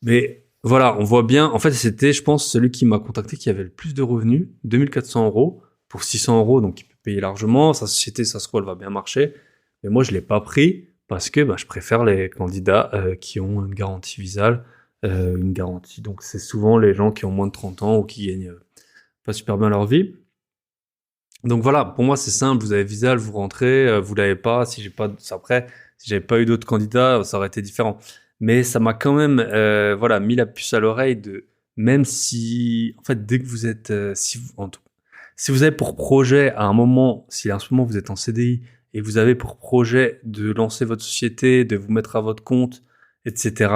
S1: Mais voilà, on voit bien. En fait, c'était, je pense, celui qui m'a contacté qui avait le plus de revenus, 2400 € pour 600 €, donc il peut payer largement. Sa société, ça se trouve, elle va bien marcher. Mais moi, je l'ai pas pris parce que je préfère les candidats qui ont une garantie visale, une garantie. Donc, c'est souvent les gens qui ont moins de 30 ans ou qui gagnent pas super bien leur vie. Donc voilà, pour moi, c'est simple. Vous avez Visal, vous rentrez, vous l'avez pas. Si j'avais pas eu d'autres candidats, ça aurait été différent. Mais ça m'a quand même, mis la puce à l'oreille de, même si, en fait, dès que vous êtes, Si vous avez pour projet à un moment, si à ce moment vous êtes en CDI et vous avez pour projet de lancer votre société, de vous mettre à votre compte, etc.,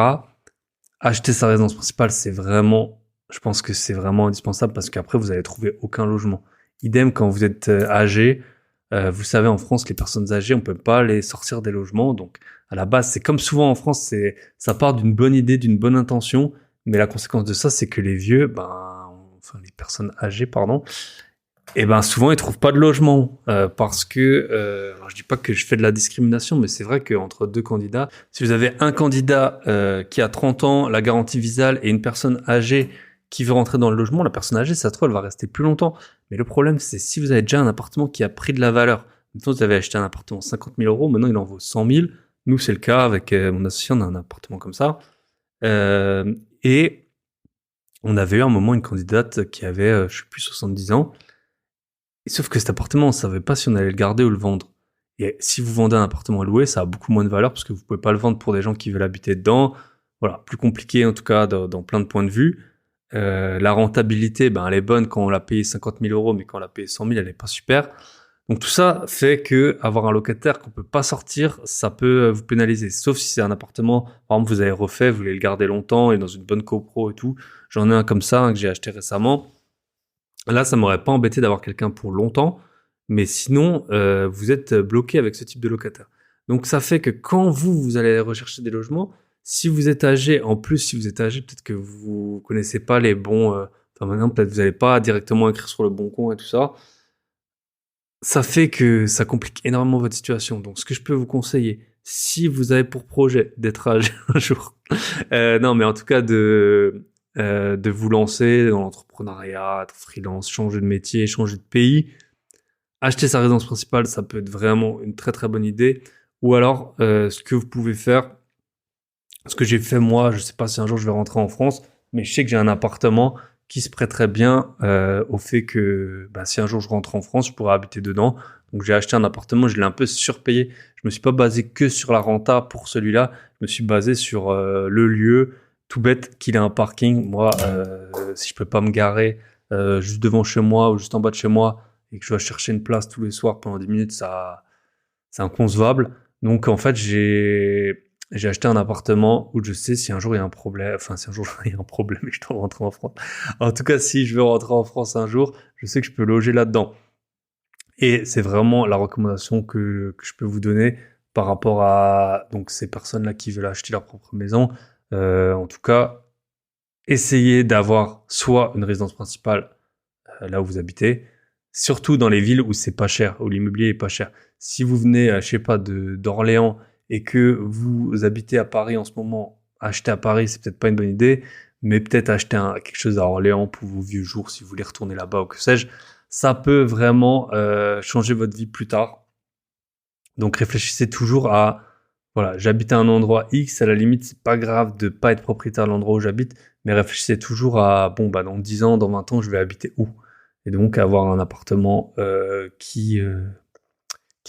S1: acheter sa résidence principale, je pense que c'est vraiment indispensable parce qu'après vous allez trouver aucun logement. Idem quand vous êtes âgé, vous savez en France les personnes âgées on peut pas les sortir des logements, donc à la base c'est comme souvent en France, ça part d'une bonne idée, d'une bonne intention, mais la conséquence de ça c'est que les vieux, les personnes âgées pardon, et souvent ils trouvent pas de logement parce que alors, je dis pas que je fais de la discrimination, mais c'est vrai qu'entre deux candidats, si vous avez un candidat qui a 30 ans, la garantie visale, et une personne âgée qui veut rentrer dans le logement, la personne âgée, ça se trouve, elle va rester plus longtemps. Mais le problème, c'est si vous avez déjà un appartement qui a pris de la valeur. Maintenant, vous avez acheté un appartement 50 000 euros, maintenant il en vaut 100 000. Nous, c'est le cas avec mon associé, on a un appartement comme ça. Et on avait eu à un moment une candidate qui avait, je sais plus, 70 ans. Et sauf que cet appartement, on savait pas si on allait le garder ou le vendre. Et si vous vendez un appartement à louer, ça a beaucoup moins de valeur parce que vous pouvez pas le vendre pour des gens qui veulent habiter dedans. Voilà, plus compliqué en tout cas dans plein de points de vue. La rentabilité, elle est bonne quand on l'a payé 50 000 euros, mais quand on l'a payé 100 000, elle est pas super. Donc tout ça fait que avoir un locataire qu'on peut pas sortir, ça peut vous pénaliser. Sauf si c'est un appartement, par exemple, vous avez refait, vous voulez le garder longtemps et dans une bonne copro et tout. J'en ai un comme ça que j'ai acheté récemment. Là, ça m'aurait pas embêté d'avoir quelqu'un pour longtemps, mais sinon, vous êtes bloqué avec ce type de locataire. Donc ça fait que quand vous allez rechercher des logements, si vous êtes âgé, en plus si vous êtes âgé, peut-être que vous connaissez pas les bons... maintenant, peut-être vous n'allez pas directement écrire sur le bon coin et tout ça. Ça fait que ça complique énormément votre situation. Donc ce que je peux vous conseiller, si vous avez pour projet d'être âgé un jour, non mais en tout cas de vous lancer dans l'entrepreneuriat, être freelance, changer de métier, changer de pays, acheter sa résidence principale, ça peut être vraiment une très très bonne idée. Ou alors, ce que vous pouvez faire, ce que j'ai fait moi, je sais pas si un jour je vais rentrer en France, mais je sais que j'ai un appartement qui se prêterait bien au fait que si un jour je rentre en France, je pourrais habiter dedans. Donc j'ai acheté un appartement, je l'ai un peu surpayé. Je me suis pas basé que sur la renta pour celui-là, je me suis basé sur le lieu, tout bête qu'il ait un parking. Moi, si je peux pas me garer juste devant chez moi ou juste en bas de chez moi et que je dois chercher une place tous les soirs pendant 10 minutes, c'est inconcevable. Donc en fait, j'ai acheté un appartement où je sais si un jour il y a un problème, si un jour il y a un problème et je dois rentrer en France. En tout cas, si je veux rentrer en France un jour, je sais que je peux loger là-dedans. Et c'est vraiment la recommandation que je peux vous donner par rapport à donc ces personnes-là qui veulent acheter leur propre maison. En tout cas, essayez d'avoir soit une résidence principale là où vous habitez, surtout dans les villes où c'est pas cher, où l'immobilier est pas cher. Si vous venez, je sais pas, d'Orléans et que vous habitez à Paris en ce moment, acheter à Paris, c'est peut-être pas une bonne idée, mais peut-être acheter quelque chose à Orléans pour vos vieux jours si vous voulez retourner là-bas ou que sais-je. Ça peut vraiment changer votre vie plus tard. Donc réfléchissez toujours à, voilà, j'habite à un endroit X, à la limite, c'est pas grave de pas être propriétaire de l'endroit où j'habite, mais réfléchissez toujours à, dans 10 ans, dans 20 ans, je vais habiter où? Et donc avoir un appartement qui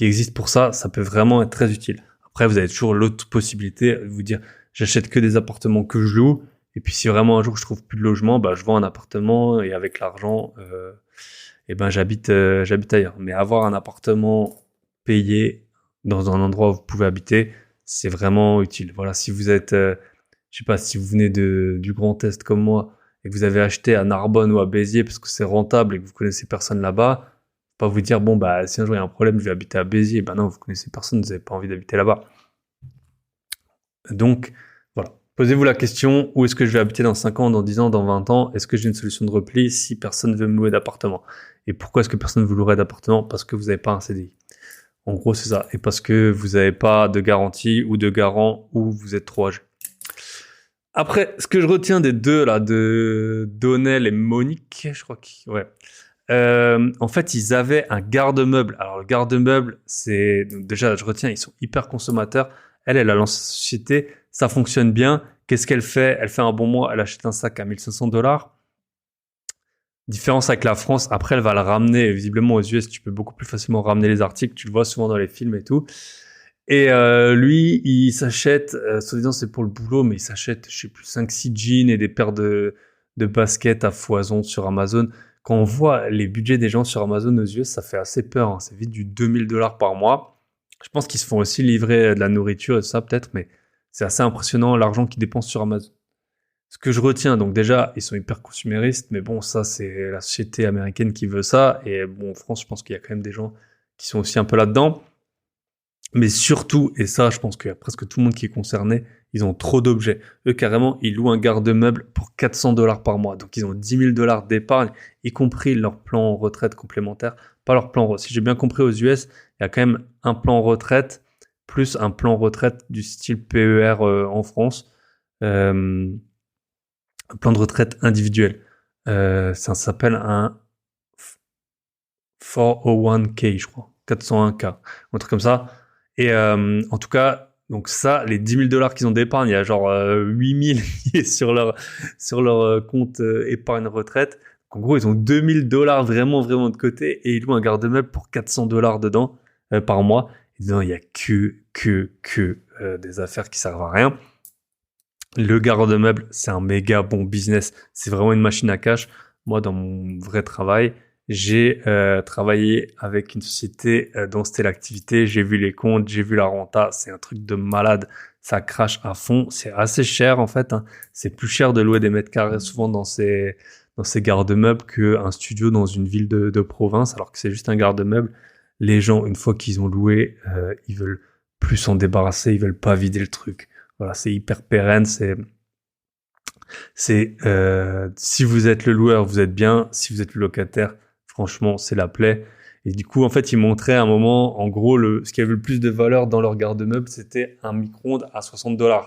S1: existe pour ça, ça peut vraiment être très utile. Après, vous avez toujours l'autre possibilité de vous dire, j'achète que des appartements que je loue, et puis si vraiment un jour je trouve plus de logement, je vends un appartement et avec l'argent, j'habite ailleurs. Mais avoir un appartement payé dans un endroit où vous pouvez habiter, c'est vraiment utile. Voilà, si vous êtes, je sais pas, si vous venez du Grand Est comme moi et que vous avez acheté à Narbonne ou à Béziers parce que c'est rentable et que vous connaissez personne là-bas, pas vous dire si un jour il y a un problème, je vais habiter à Béziers. Non, vous connaissez personne, vous n'avez pas envie d'habiter là-bas. Donc voilà, posez-vous la question, où est-ce que je vais habiter dans 5 ans, dans 10 ans, dans 20 ans? Est-ce que j'ai une solution de repli si personne veut me louer d'appartement? Et pourquoi est-ce que personne vous louerait d'appartement? Parce que vous n'avez pas un CDI. En gros, c'est ça. Et parce que vous n'avez pas de garantie ou de garant ou vous êtes trop âgé. Après, ce que je retiens des deux, là, de Donnel et Monique, je crois ouais. En fait, ils avaient un garde-meuble. Alors, le garde-meuble, déjà, je retiens, ils sont hyper consommateurs. Elle a lancé sa société, ça fonctionne bien. Qu'est-ce qu'elle fait? Elle fait un bon mois, elle achète un sac à $1 500. Différence avec la France, après elle va le ramener, visiblement aux US, tu peux beaucoup plus facilement ramener les articles, tu le vois souvent dans les films et tout. Et lui, il s'achète, soi-disant c'est pour le boulot, mais il s'achète, je sais plus, 5-6 jeans et des paires de baskets à foison sur Amazon. quand on voit les budgets des gens sur Amazon aux US, ça fait assez peur, hein. C'est vite du 2000 $ par mois. Je pense qu'ils se font aussi livrer de la nourriture et tout ça peut-être, mais c'est assez impressionnant l'argent qu'ils dépensent sur Amazon. Ce que je retiens, donc déjà, ils sont hyper consuméristes, mais bon, ça, c'est la société américaine qui veut ça. Et bon, en France, je pense qu'il y a quand même des gens qui sont aussi un peu là-dedans. Mais surtout, et ça, je pense qu'il y a presque tout le monde qui est concerné, ils ont trop d'objets. Eux, carrément, ils louent un garde-meuble pour 400 $ par mois. Donc, ils ont 10 000 $ d'épargne, y compris leur plan retraite complémentaire, pas leur plan. Si j'ai bien compris, aux US, il y a quand même un plan retraite, plus un plan retraite du style PER en France. Euh, un plan de retraite individuel. Ça s'appelle un 401k, je crois. 401k. Un truc comme ça. Et en tout cas, donc ça, les 10 000 $ qu'ils ont d'épargne, il y a genre 8 000 qui est sur leur compte épargne retraite. Donc, en gros, ils ont 2 000 $ vraiment, vraiment de côté et ils louent un garde-meuble pour 400 $ dedans par mois. Et dedans, il y a que des affaires qui servent à rien. Le garde-meuble, c'est un méga bon business. C'est vraiment une machine à cash. Moi, dans mon vrai travail, j'ai travaillé avec une société dont c'était l'activité. J'ai vu les comptes, j'ai vu la renta. C'est un truc de malade. Ça crache à fond. C'est assez cher en fait, hein. C'est plus cher de louer des mètres carrés souvent dans ces garde-meubles qu'un studio dans une ville de province, alors que c'est juste un garde-meuble. Les gens, une fois qu'ils ont loué, ils veulent plus s'en débarrasser. Ils veulent pas vider le truc. Voilà, c'est hyper pérenne. Si vous êtes le loueur, vous êtes bien. Si vous êtes le locataire, franchement, c'est la plaie. Et du coup, en fait, ils montraient à un moment, en gros, ce qui avait le plus de valeur dans leur garde-meuble, c'était un micro-ondes à 60 $.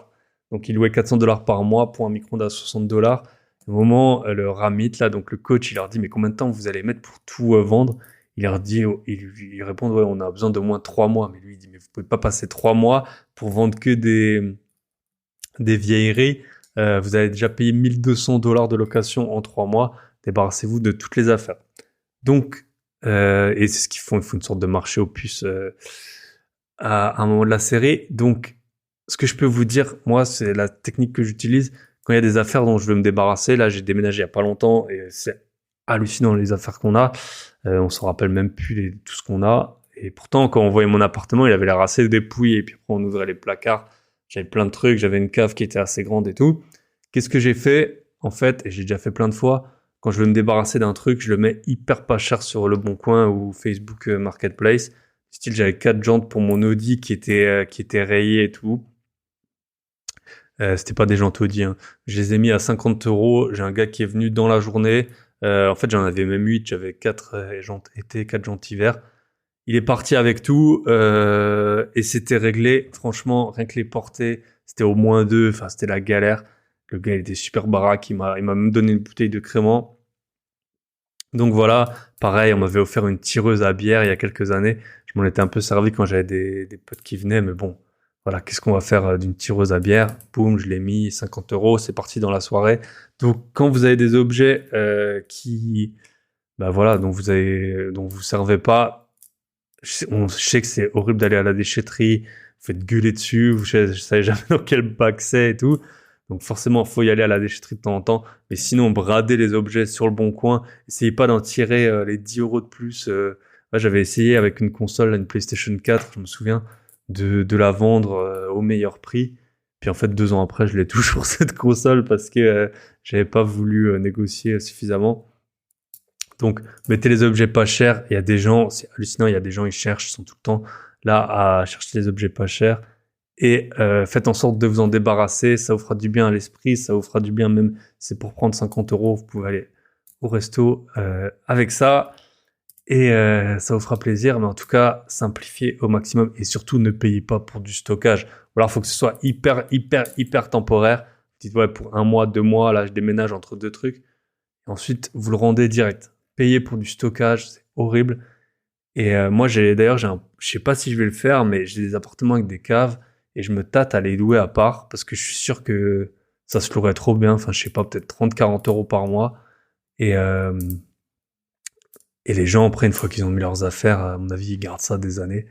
S1: Donc, ils louaient 400 $ par mois pour un micro-ondes à 60 $. Au moment, le Ramit, là, donc le coach, il leur dit, mais combien de temps vous allez mettre pour tout vendre? Il leur dit, ils répondent, ouais, on a besoin d'au moins 3 mois. Mais lui, il dit, mais vous pouvez pas passer 3 mois pour vendre que des vieilleries. Vous avez déjà payé 1200 $ de location en 3 mois. Débarrassez-vous de toutes les affaires. Donc, et c'est ce qu'ils font. Ils font une sorte de marché aux puces à un moment de la série. Donc, ce que je peux vous dire, moi, c'est la technique que j'utilise quand il y a des affaires dont je veux me débarrasser. Là, j'ai déménagé il y a pas longtemps et c'est hallucinant les affaires qu'on a. On se rappelle même plus tout ce qu'on a. Et pourtant, quand on voyait mon appartement, il avait l'air assez dépouillé. Et puis après, on ouvrait les placards. J'avais plein de trucs. J'avais une cave qui était assez grande et tout. Qu'est-ce que j'ai fait, en fait, et j'ai déjà fait plein de fois, quand je veux me débarrasser d'un truc, je le mets hyper pas cher sur Le Bon Coin ou Facebook Marketplace. Style, j'avais 4 jantes pour mon Audi qui étaient rayées et tout. C'était pas des jantes Audi, hein. Je les ai mis à 50 €. J'ai un gars qui est venu dans la journée. En fait, j'en avais même 8. J'avais 4 jantes été, 4 jantes hiver. Il est parti avec tout et c'était réglé. Franchement, rien que les porter, c'était au moins 2. Enfin, c'était la galère. Le gars, il était super baraque. Il m'a même donné une bouteille de crément. Donc voilà, pareil, on m'avait offert une tireuse à bière il y a quelques années. Je m'en étais un peu servi quand j'avais des potes qui venaient, mais bon, voilà, qu'est-ce qu'on va faire d'une tireuse à bière? Boum, je l'ai mis, 50 €, c'est parti dans la soirée. Donc quand vous avez des objets bah voilà, dont vous servez pas, je sais que c'est horrible d'aller à la déchetterie, vous faites gueuler dessus, vous savez jamais dans quel bac c'est et tout. Donc forcément, faut y aller à la déchetterie de temps en temps. Mais sinon, brader les objets sur le bon coin. Essayez pas d'en tirer les 10 € de plus. Moi, j'avais essayé avec une console, une PlayStation 4, je me souviens, de la vendre au meilleur prix. Puis en fait, 2 ans après, je l'ai toujours cette console parce que j'avais pas voulu négocier suffisamment. Donc, mettez les objets pas chers. Il y a des gens, c'est hallucinant, il y a des gens, ils cherchent, ils sont tout le temps là à chercher les objets pas chers. Et faites en sorte de vous en débarrasser. Ça vous fera du bien à l'esprit, ça vous fera du bien même. C'est pour prendre 50 €, vous pouvez aller au resto avec ça. Et ça vous fera plaisir. Mais en tout cas, simplifiez au maximum. Et surtout, ne payez pas pour du stockage. Ou alors, il faut que ce soit hyper temporaire. Dites, ouais, pour 1 mois, 2 mois, là, je déménage entre 2 trucs. Et ensuite, vous le rendez direct. Payer pour du stockage, c'est horrible. Et moi, je sais pas si je vais le faire, mais j'ai des appartements avec des caves et je me tâte à les louer à part parce que je suis sûr que ça se louerait trop bien. Enfin, je sais pas, peut-être 30-40 € par mois. Et, euh, et les gens, après, une fois qu'ils ont mis leurs affaires, à mon avis, ils gardent ça des années.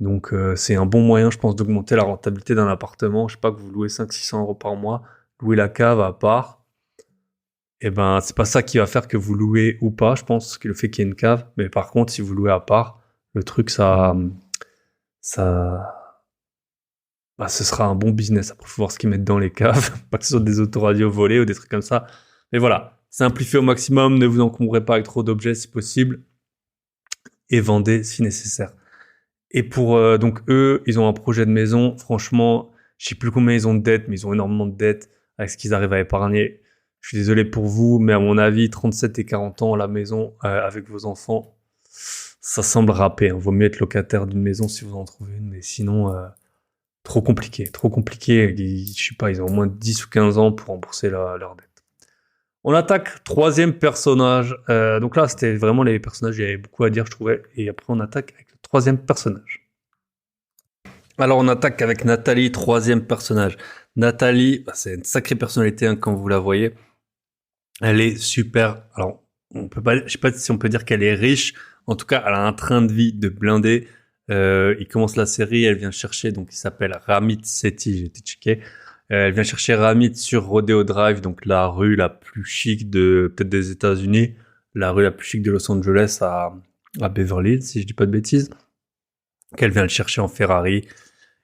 S1: Donc, c'est un bon moyen, je pense, d'augmenter la rentabilité d'un appartement. Je sais pas, que vous louez 500-600 € par mois, louez la cave à part. et ben, c'est pas ça qui va faire que vous louez ou pas, je pense, que le fait qu'il y ait une cave. Mais par contre, si vous louez à part, le truc, ça, bah, ce sera un bon business. Après, faut voir ce qu'ils mettent dans les caves. Pas que ce soit des autoradios volés ou des trucs comme ça. Mais voilà. Simplifiez au maximum. Ne vous encombrez pas avec trop d'objets si possible. Et vendez si nécessaire. Et pour, donc eux, ils ont un projet de maison. Franchement, je sais plus combien ils ont de dettes, mais ils ont énormément de dettes avec ce qu'ils arrivent à épargner. Je suis désolé pour vous, mais à mon avis, 37 et 40 ans, la maison, avec vos enfants, ça semble râpé. Hein. Vaut mieux être locataire d'une maison si vous en trouvez une, mais sinon, trop compliqué, trop compliqué. Je sais pas, ils ont au moins 10 ou 15 ans pour rembourser leur dette. On attaque troisième personnage. Donc là, c'était vraiment les personnages, il y avait beaucoup à dire, je trouvais. Et après, on attaque avec le troisième personnage. Alors, on attaque avec Nathalie, troisième personnage. Nathalie, c'est une sacrée personnalité, hein, quand vous la voyez. Elle est super. Alors, on peut pas, je sais pas si on peut dire qu'elle est riche. En tout cas, elle a un train de vie de blindé. Il commence la série, elle vient chercher, donc il s'appelle Ramit Sethi, j'ai été checké. Elle vient chercher Ramit sur Rodeo Drive, donc la rue la plus chic de peut-être des États-Unis, la rue la plus chic de Los Angeles à Beverly Hills, si je dis pas de bêtises. Qu'elle vient le chercher en Ferrari.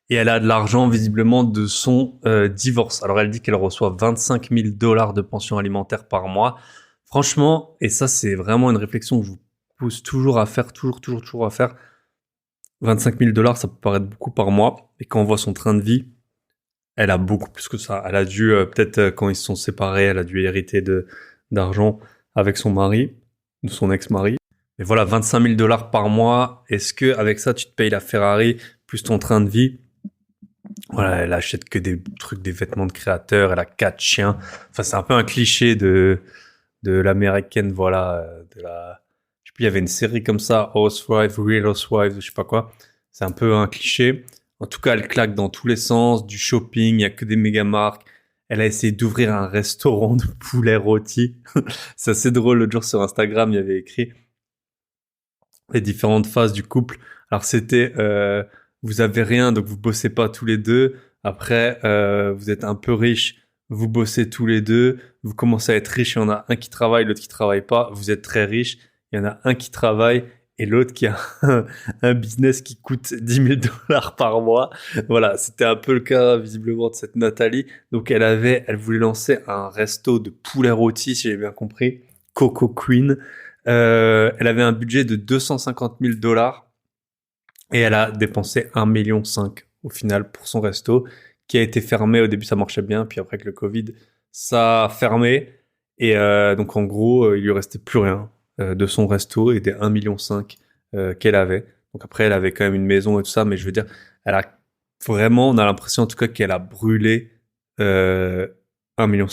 S1: Et elle a de l'argent visiblement de son divorce. Alors elle dit qu'elle reçoit 25 000 $ de pension alimentaire par mois. Franchement, et ça c'est vraiment une réflexion que je vous pousse toujours à faire, toujours à faire. 25 000 $, ça peut paraître beaucoup par mois. Et quand on voit son train de vie, elle a beaucoup plus que ça. Elle a dû, peut-être quand ils se sont séparés, elle a dû hériter d'argent avec son mari, ou son ex-mari. Mais voilà, 25 000 $ par mois. Est-ce que avec ça, tu te payes la Ferrari plus ton train de vie? Voilà, elle achète que des trucs, des vêtements de créateurs, elle a 4 chiens. Enfin, c'est un peu un cliché de l'américaine, voilà, de la, je sais plus, il y avait une série comme ça, Housewives, Real Housewives, je sais pas quoi. C'est un peu un cliché. En tout cas, elle claque dans tous les sens, du shopping, il y a que des méga marques. Elle a essayé d'ouvrir un restaurant de poulet rôti. C'est assez drôle, l'autre jour sur Instagram, il y avait écrit les différentes phases du couple. Alors c'était vous avez rien, donc vous bossez pas tous les deux. Après, vous êtes un peu riche, vous bossez tous les deux. Vous commencez à être riche, il y en a un qui travaille, l'autre qui travaille pas. Vous êtes très riche, il y en a un qui travaille et l'autre qui a un business qui coûte 10 000 $ par mois. Voilà, c'était un peu le cas visiblement de cette Nathalie. Donc elle voulait lancer un resto de poulet rôti, si j'ai bien compris, Coco Queen. Elle avait un budget de 250 000 $ et elle a dépensé 1,5 million au final pour son resto qui a été fermé. Au début, ça marchait bien, puis après avec le Covid, ça a fermé et donc en gros, il lui restait plus rien de son resto et des 1,5 million qu'elle avait. Donc après, elle avait quand même une maison et tout ça, mais je veux dire, elle a vraiment, on a l'impression en tout cas qu'elle a brûlé 1,5 million.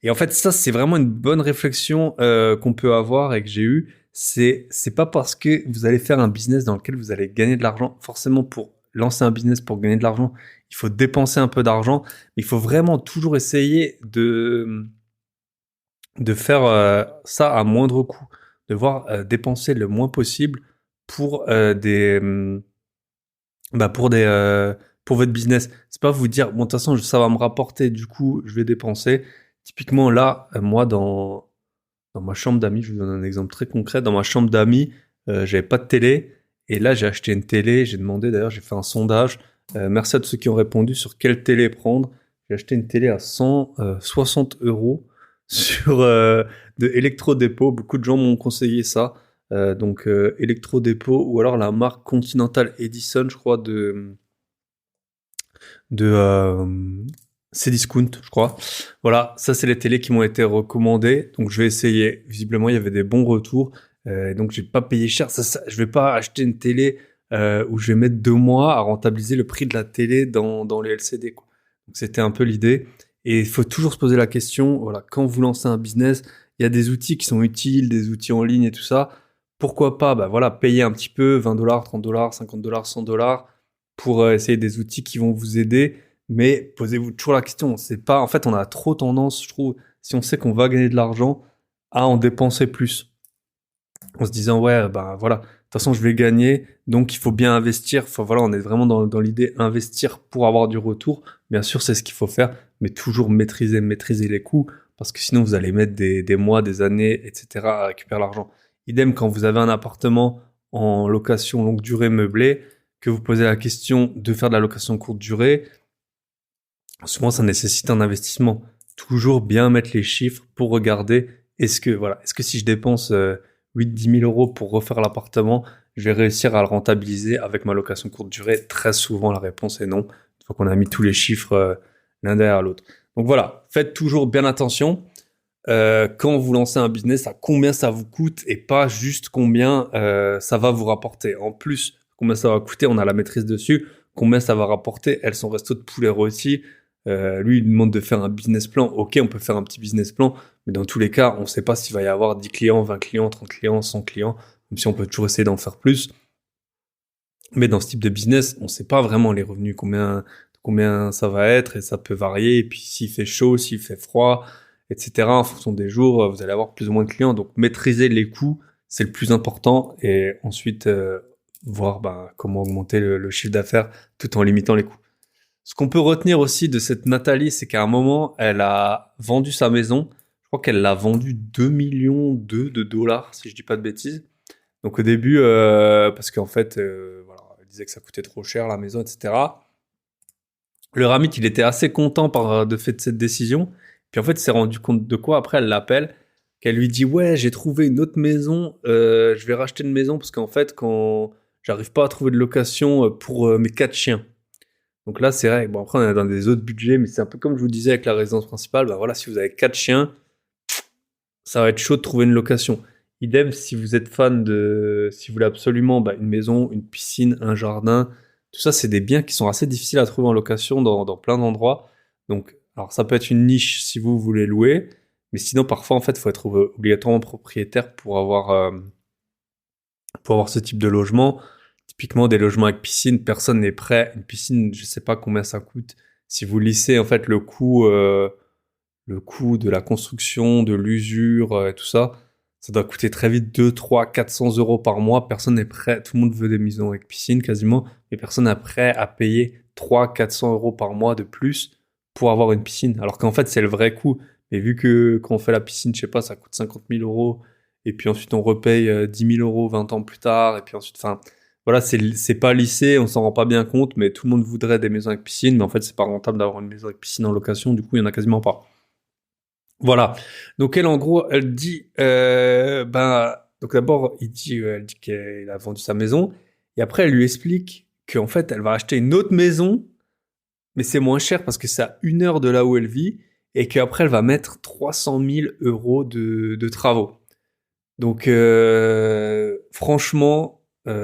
S1: Et en fait, ça, c'est vraiment une bonne réflexion qu'on peut avoir et que j'ai eue. C'est pas parce que vous allez faire un business dans lequel vous allez gagner de l'argent, forcément pour lancer un business pour gagner de l'argent, il faut dépenser un peu d'argent, mais il faut vraiment toujours essayer de faire ça à moindre coût, de voir dépenser le moins possible pour pour votre business. C'est pas vous dire bon de toute façon ça va me rapporter, du coup je vais dépenser. Typiquement là, moi dans ma chambre d'amis, je vous donne un exemple très concret. Dans ma chambre d'amis, j'avais pas de télé et là j'ai acheté une télé. J'ai demandé d'ailleurs, j'ai fait un sondage. Merci à tous ceux qui ont répondu sur quelle télé prendre. J'ai acheté une télé à 160 € sur de Electrodépôt. Beaucoup de gens m'ont conseillé ça. Donc Electrodépôt ou alors la marque Continental Edison, je crois de Cdiscount, je crois. Voilà, ça c'est les télés qui m'ont été recommandées, donc je vais essayer. Visiblement, il y avait des bons retours, donc j'ai pas payé cher. Je vais pas acheter une télé où je vais mettre 2 mois à rentabiliser le prix de la télé dans les LCD, quoi. Donc c'était un peu l'idée. Et il faut toujours se poser la question, voilà, quand vous lancez un business, il y a des outils qui sont utiles, des outils en ligne et tout ça. Pourquoi pas, bah voilà, payer un petit peu, 20 $, 30 $, 50 $, 100 $ pour essayer des outils qui vont vous aider. Mais posez-vous toujours la question, c'est pas, en fait, on a trop tendance, je trouve, si on sait qu'on va gagner de l'argent, à en dépenser plus. En se disant, ouais, ben voilà, de toute façon, je vais gagner, donc il faut bien investir. Enfin, voilà, on est vraiment dans l'idée investir pour avoir du retour. Bien sûr, c'est ce qu'il faut faire, mais toujours maîtriser les coûts, parce que sinon vous allez mettre des mois, des années, etc. à récupérer l'argent. Idem quand vous avez un appartement en location longue durée meublé, que vous posez la question de faire de la location courte durée, souvent ça nécessite un investissement. Toujours bien mettre les chiffres pour regarder est-ce que si je dépense 8-10 000 euros pour refaire l'appartement, je vais réussir à le rentabiliser avec ma location courte durée. Très souvent la réponse est non. Une fois qu'on a mis tous les chiffres l'un derrière l'autre. Donc voilà, faites toujours bien attention quand vous lancez un business à combien ça vous coûte et pas juste combien ça va vous rapporter. En plus, combien ça va coûter, on a la maîtrise dessus. Combien ça va rapporter, elle, son resto de poulet rôti. Lui, il demande de faire un business plan. Ok, on peut faire un petit business plan, mais dans tous les cas, on ne sait pas s'il va y avoir 10 clients, 20 clients, 30 clients, 100 clients, même si on peut toujours essayer d'en faire plus. Mais dans ce type de business, on ne sait pas vraiment les revenus, combien ça va être, et ça peut varier. Et puis s'il fait chaud, s'il fait froid, etc. En fonction des jours, vous allez avoir plus ou moins de clients. Donc maîtriser les coûts, c'est le plus important. Et ensuite, voir comment augmenter le chiffre d'affaires tout en limitant les coûts. Ce qu'on peut retenir aussi de cette Nathalie, c'est qu'à un moment, elle a vendu sa maison. Je crois qu'elle l'a vendue 2 millions de dollars, si je dis pas de bêtises. Donc au début, parce qu'en fait, voilà, elle disait que ça coûtait trop cher la maison, etc. Le Ramit, il était assez content de fait de cette décision. Puis en fait, il s'est rendu compte de quoi. Après, elle l'appelle, qu'elle lui dit ouais, j'ai trouvé une autre maison. Je vais racheter une maison parce qu'en fait, quand j'arrive pas à trouver de location pour mes 4 chiens. Donc là, c'est vrai. Bon, après, on est dans des autres budgets, mais c'est un peu comme je vous disais avec la résidence principale. Bah voilà, si vous avez 4 chiens, ça va être chaud de trouver une location. Idem, si vous êtes si vous voulez absolument une maison, une piscine, un jardin, tout ça, c'est des biens qui sont assez difficiles à trouver en location dans plein d'endroits. Donc, alors ça peut être une niche si vous voulez louer, mais sinon, parfois, en fait, il faut être obligatoirement propriétaire pour avoir ce type de logement. Typiquement, des logements avec piscine, personne n'est prêt. Une piscine, je sais pas combien ça coûte. Si vous lissez, en fait, le coût de la construction, de l'usure, tout ça, ça doit coûter très vite 2, 3, 400 euros par mois. Personne n'est prêt. Tout le monde veut des maisons avec piscine quasiment, mais personne n'est prêt à payer 3, 400 euros par mois de plus pour avoir une piscine. Alors qu'en fait, c'est le vrai coût. Mais vu que quand on fait la piscine, je sais pas, ça coûte 50 000 euros, et puis ensuite on repaye 10 000 euros 20 ans plus tard, et puis ensuite, enfin, voilà, c'est pas lissé, on s'en rend pas bien compte, mais tout le monde voudrait des maisons avec piscine, mais en fait, c'est pas rentable d'avoir une maison avec piscine en location, du coup, il y en a quasiment pas. Voilà. Donc elle, en gros, elle dit, donc d'abord, elle dit qu'elle a vendu sa maison, et après elle lui explique qu'en fait, elle va acheter une autre maison, mais c'est moins cher parce que c'est à 1 heure de là où elle vit, et qu'après elle va mettre 300 000 euros de travaux. Donc franchement,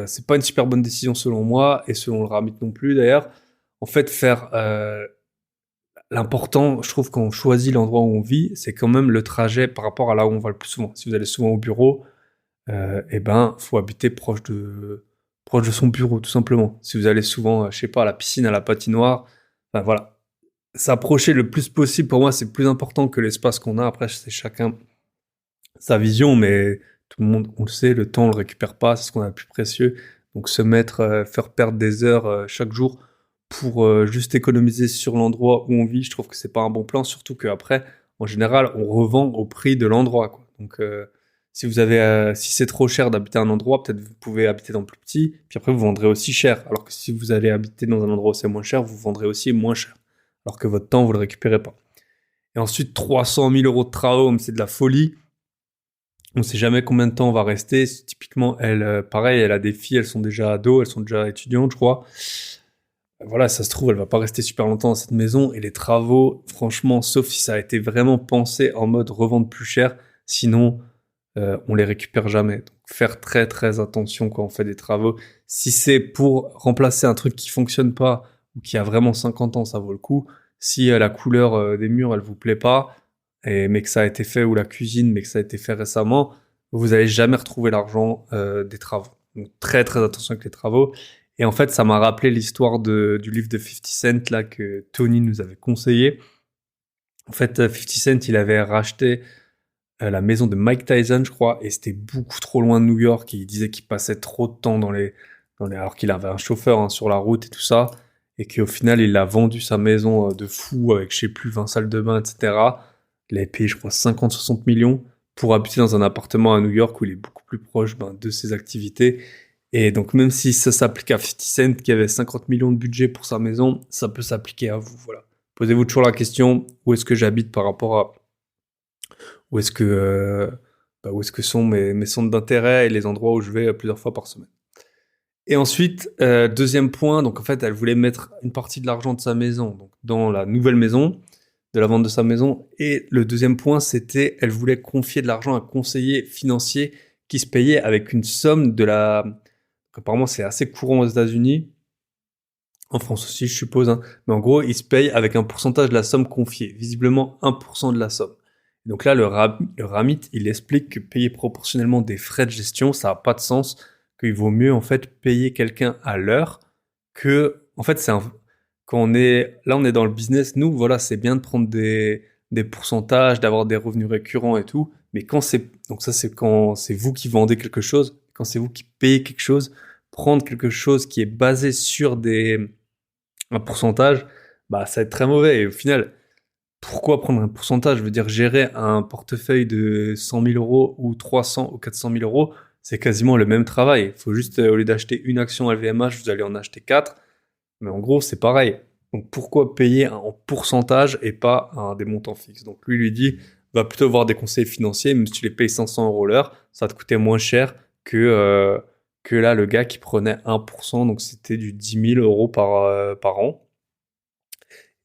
S1: c'est pas une super bonne décision selon moi, et selon le Ramit non plus d'ailleurs. En fait, faire l'important, je trouve, quand on choisit l'endroit où on vit, c'est quand même le trajet par rapport à là où on va le plus souvent. Si vous allez souvent au bureau, faut habiter proche de son bureau, tout simplement. Si vous allez souvent, je sais pas, à la piscine, à la patinoire, voilà. S'approcher le plus possible, pour moi, c'est plus important que l'espace qu'on a. Après, c'est chacun sa vision, mais tout le monde, on le sait, le temps, on le récupère pas, c'est ce qu'on a de plus précieux. Donc se mettre, faire perdre des heures chaque jour pour juste économiser sur l'endroit où on vit, je trouve que c'est pas un bon plan, surtout qu'après, en général, on revend au prix de l'endroit, quoi. Donc si c'est trop cher d'habiter à un endroit, peut-être vous pouvez habiter dans le plus petit, puis après vous vendrez aussi cher. Alors que si vous allez habiter dans un endroit où c'est moins cher, vous vendrez aussi moins cher. Alors que votre temps, vous le récupérez pas. Et ensuite, 300 000 euros de travaux, mais c'est de la folie. On sait jamais combien de temps on va rester. Typiquement, elle, pareil, elle a des filles, elles sont déjà ados, elles sont déjà étudiantes, je crois. Voilà, ça se trouve, elle va pas rester super longtemps dans cette maison. Et les travaux, franchement, sauf si ça a été vraiment pensé en mode revendre plus cher, sinon, on les récupère jamais. Donc, faire très très attention quand on fait des travaux. Si c'est pour remplacer un truc qui fonctionne pas ou qui a vraiment 50 ans, ça vaut le coup. Si la couleur des murs, elle vous plaît pas, mais que ça a été fait, ou la cuisine, mais que ça a été fait récemment, vous allez jamais retrouver l'argent des travaux. Donc très très attention avec les travaux. Et en fait, ça m'a rappelé l'histoire du livre de 50 Cent là que Tony nous avait conseillé. En fait, 50 Cent, il avait racheté la maison de Mike Tyson, je crois, et c'était beaucoup trop loin de New York. Et il disait qu'il passait trop de temps alors qu'il avait un chauffeur sur la route et tout ça, et qu'au final, il a vendu sa maison de fou avec, je sais plus, 20 salles de bain, etc. il avait payé, je crois, 50-60 millions pour habiter dans un appartement à New York où il est beaucoup plus proche de ses activités. Et donc, même si ça s'applique à 50 Cent qui avait 50 millions de budget pour sa maison, ça peut s'appliquer à vous. Voilà. Posez-vous toujours la question, où est-ce que j'habite par rapport à où est-ce que, où est-ce que sont mes centres d'intérêt et les endroits où je vais plusieurs fois par semaine. Et ensuite, deuxième point, donc en fait, elle voulait mettre une partie de l'argent de sa maison donc dans la nouvelle maison, de la vente de sa maison. Et le deuxième point, c'était elle voulait confier de l'argent à un conseiller financier qui se payait avec une somme de la... Apparemment, c'est assez courant aux États-Unis, en France aussi, je suppose. Hein. Mais en gros, il se paye avec un pourcentage de la somme confiée, visiblement 1% de la somme. Donc là, le Ramit, il explique que payer proportionnellement des frais de gestion, ça n'a pas de sens, qu'il vaut mieux en fait payer quelqu'un à l'heure que, en fait, quand on est là, on est dans le business. Nous, voilà, c'est bien de prendre des pourcentages, d'avoir des revenus récurrents et tout. Mais donc ça, c'est quand c'est vous qui vendez quelque chose, quand c'est vous qui payez quelque chose, prendre quelque chose qui est basé sur un pourcentage, bah, ça va être très mauvais. Et au final, pourquoi prendre un pourcentage? Je veux dire, gérer un portefeuille de 100 000 euros ou 300 ou 400 000 euros, c'est quasiment le même travail. Il faut juste, au lieu d'acheter une action LVMH, vous allez en acheter 4. Mais en gros, c'est pareil. Donc pourquoi payer en pourcentage et pas des montants fixes? Donc lui dit, va plutôt voir des conseillers financiers, même si tu les payes 500 euros l'heure, ça va te coûter moins cher que là, le gars qui prenait 1%, donc c'était du 10 000 euros par an.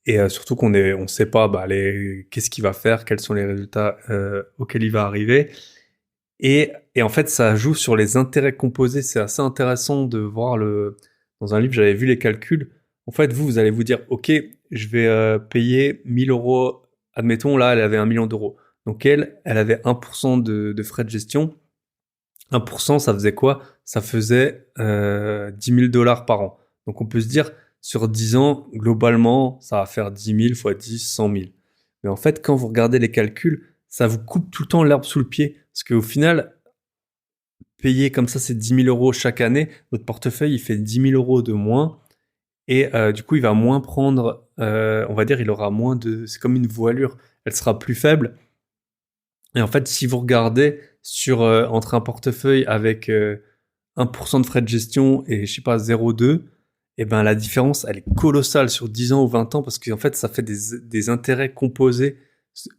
S1: Et surtout on sait pas qu'est-ce qu'il va faire, quels sont les résultats auxquels il va arriver. Et en fait, ça joue sur les intérêts composés. C'est assez intéressant de voir dans un livre, j'avais vu les calculs. En fait, vous allez vous dire, OK, je vais payer 1000 euros. Admettons, là, elle avait 1 million d'euros. Donc elle avait 1% de frais de gestion. 1%, ça faisait quoi? Ça faisait 10 000 dollars par an. Donc on peut se dire, sur 10 ans, globalement, ça va faire 10 000 fois 10, 100 000. Mais en fait, quand vous regardez les calculs, ça vous coupe tout le temps l'herbe sous le pied. Parce qu'au final, payer comme ça ces 10 000 euros chaque année, votre portefeuille, il fait 10 000 euros de moins. Et du coup, il va moins prendre, on va dire, il aura moins de... C'est comme une voilure, elle sera plus faible. Et en fait, si vous regardez entre un portefeuille avec 1% de frais de gestion et, je sais pas, 0,2, et ben la différence, elle est colossale sur 10 ans ou 20 ans parce qu'en fait, ça fait des intérêts composés,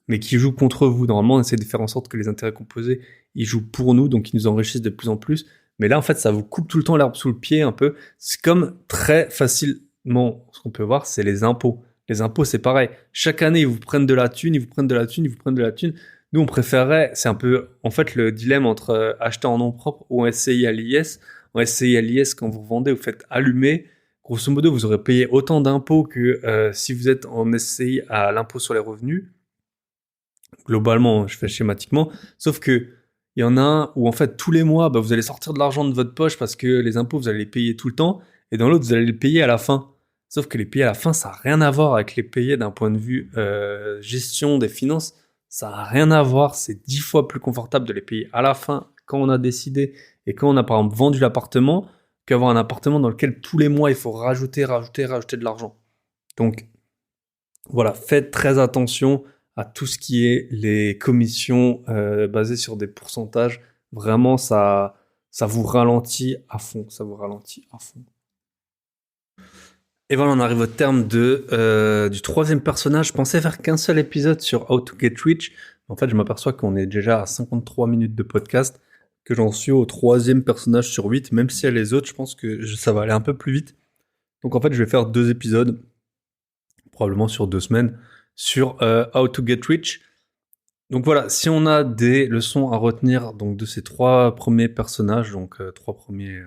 S1: mais qui jouent contre vous. Normalement, on essaie de faire en sorte que les intérêts composés, ils jouent pour nous, donc ils nous enrichissent de plus en plus. Mais là, en fait, ça vous coupe tout le temps l'herbe sous le pied un peu. C'est comme très facilement, ce qu'on peut voir, c'est les impôts. Les impôts, c'est pareil. Chaque année, ils vous prennent de la thune, ils vous prennent de la thune, ils vous prennent de la thune. Nous, on préférerait, c'est un peu, en fait, le dilemme entre acheter en nom propre ou en SCI à l'IS. En SCI à l'IS, quand vous vendez, vous faites allumer. Grosso modo, vous aurez payé autant d'impôts que si vous êtes en SCI à l'impôt sur les revenus. Globalement, je fais schématiquement. Sauf que il y en a un où, en fait, tous les mois, vous allez sortir de l'argent de votre poche parce que les impôts, vous allez les payer tout le temps. Et dans l'autre, vous allez les payer à la fin. Sauf que les payer à la fin, ça n'a rien à voir avec les payer d'un point de vue gestion des finances. Ça n'a rien à voir. C'est 10 fois plus confortable de les payer à la fin quand on a décidé et quand on a par exemple vendu l'appartement qu'avoir un appartement dans lequel tous les mois il faut rajouter de l'argent. Donc voilà, faites très attention à tout ce qui est les commissions basées sur des pourcentages. Vraiment, ça vous ralentit à fond. Ça vous ralentit à fond. Et voilà, on arrive au terme du troisième personnage. Je pensais faire qu'un seul épisode sur How to Get Rich. En fait, je m'aperçois qu'on est déjà à 53 minutes de podcast, que j'en suis au troisième personnage sur 8. Même si les autres, je pense que ça va aller un peu plus vite. Donc en fait, je vais faire 2 épisodes, probablement sur 2 semaines, sur How to Get Rich. Donc voilà, si on a des leçons à retenir donc de ces 3 premiers personnages, donc 3 premiers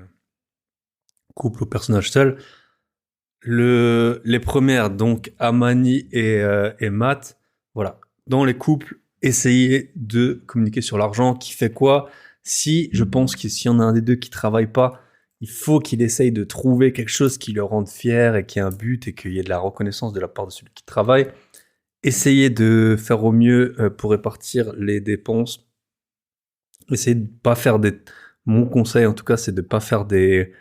S1: couples ou personnages seuls, les premières, donc Amani et Matt, voilà. Dans les couples, essayez de communiquer sur l'argent, qui fait quoi. Je pense que s'il y en a un des deux qui travaille pas, il faut qu'il essaye de trouver quelque chose qui le rende fier et qui ait un but et qu'il y ait de la reconnaissance de la part de celui qui travaille. Essayez de faire au mieux pour répartir les dépenses. Essayez de pas faire mon conseil en tout cas, c'est de pas faire des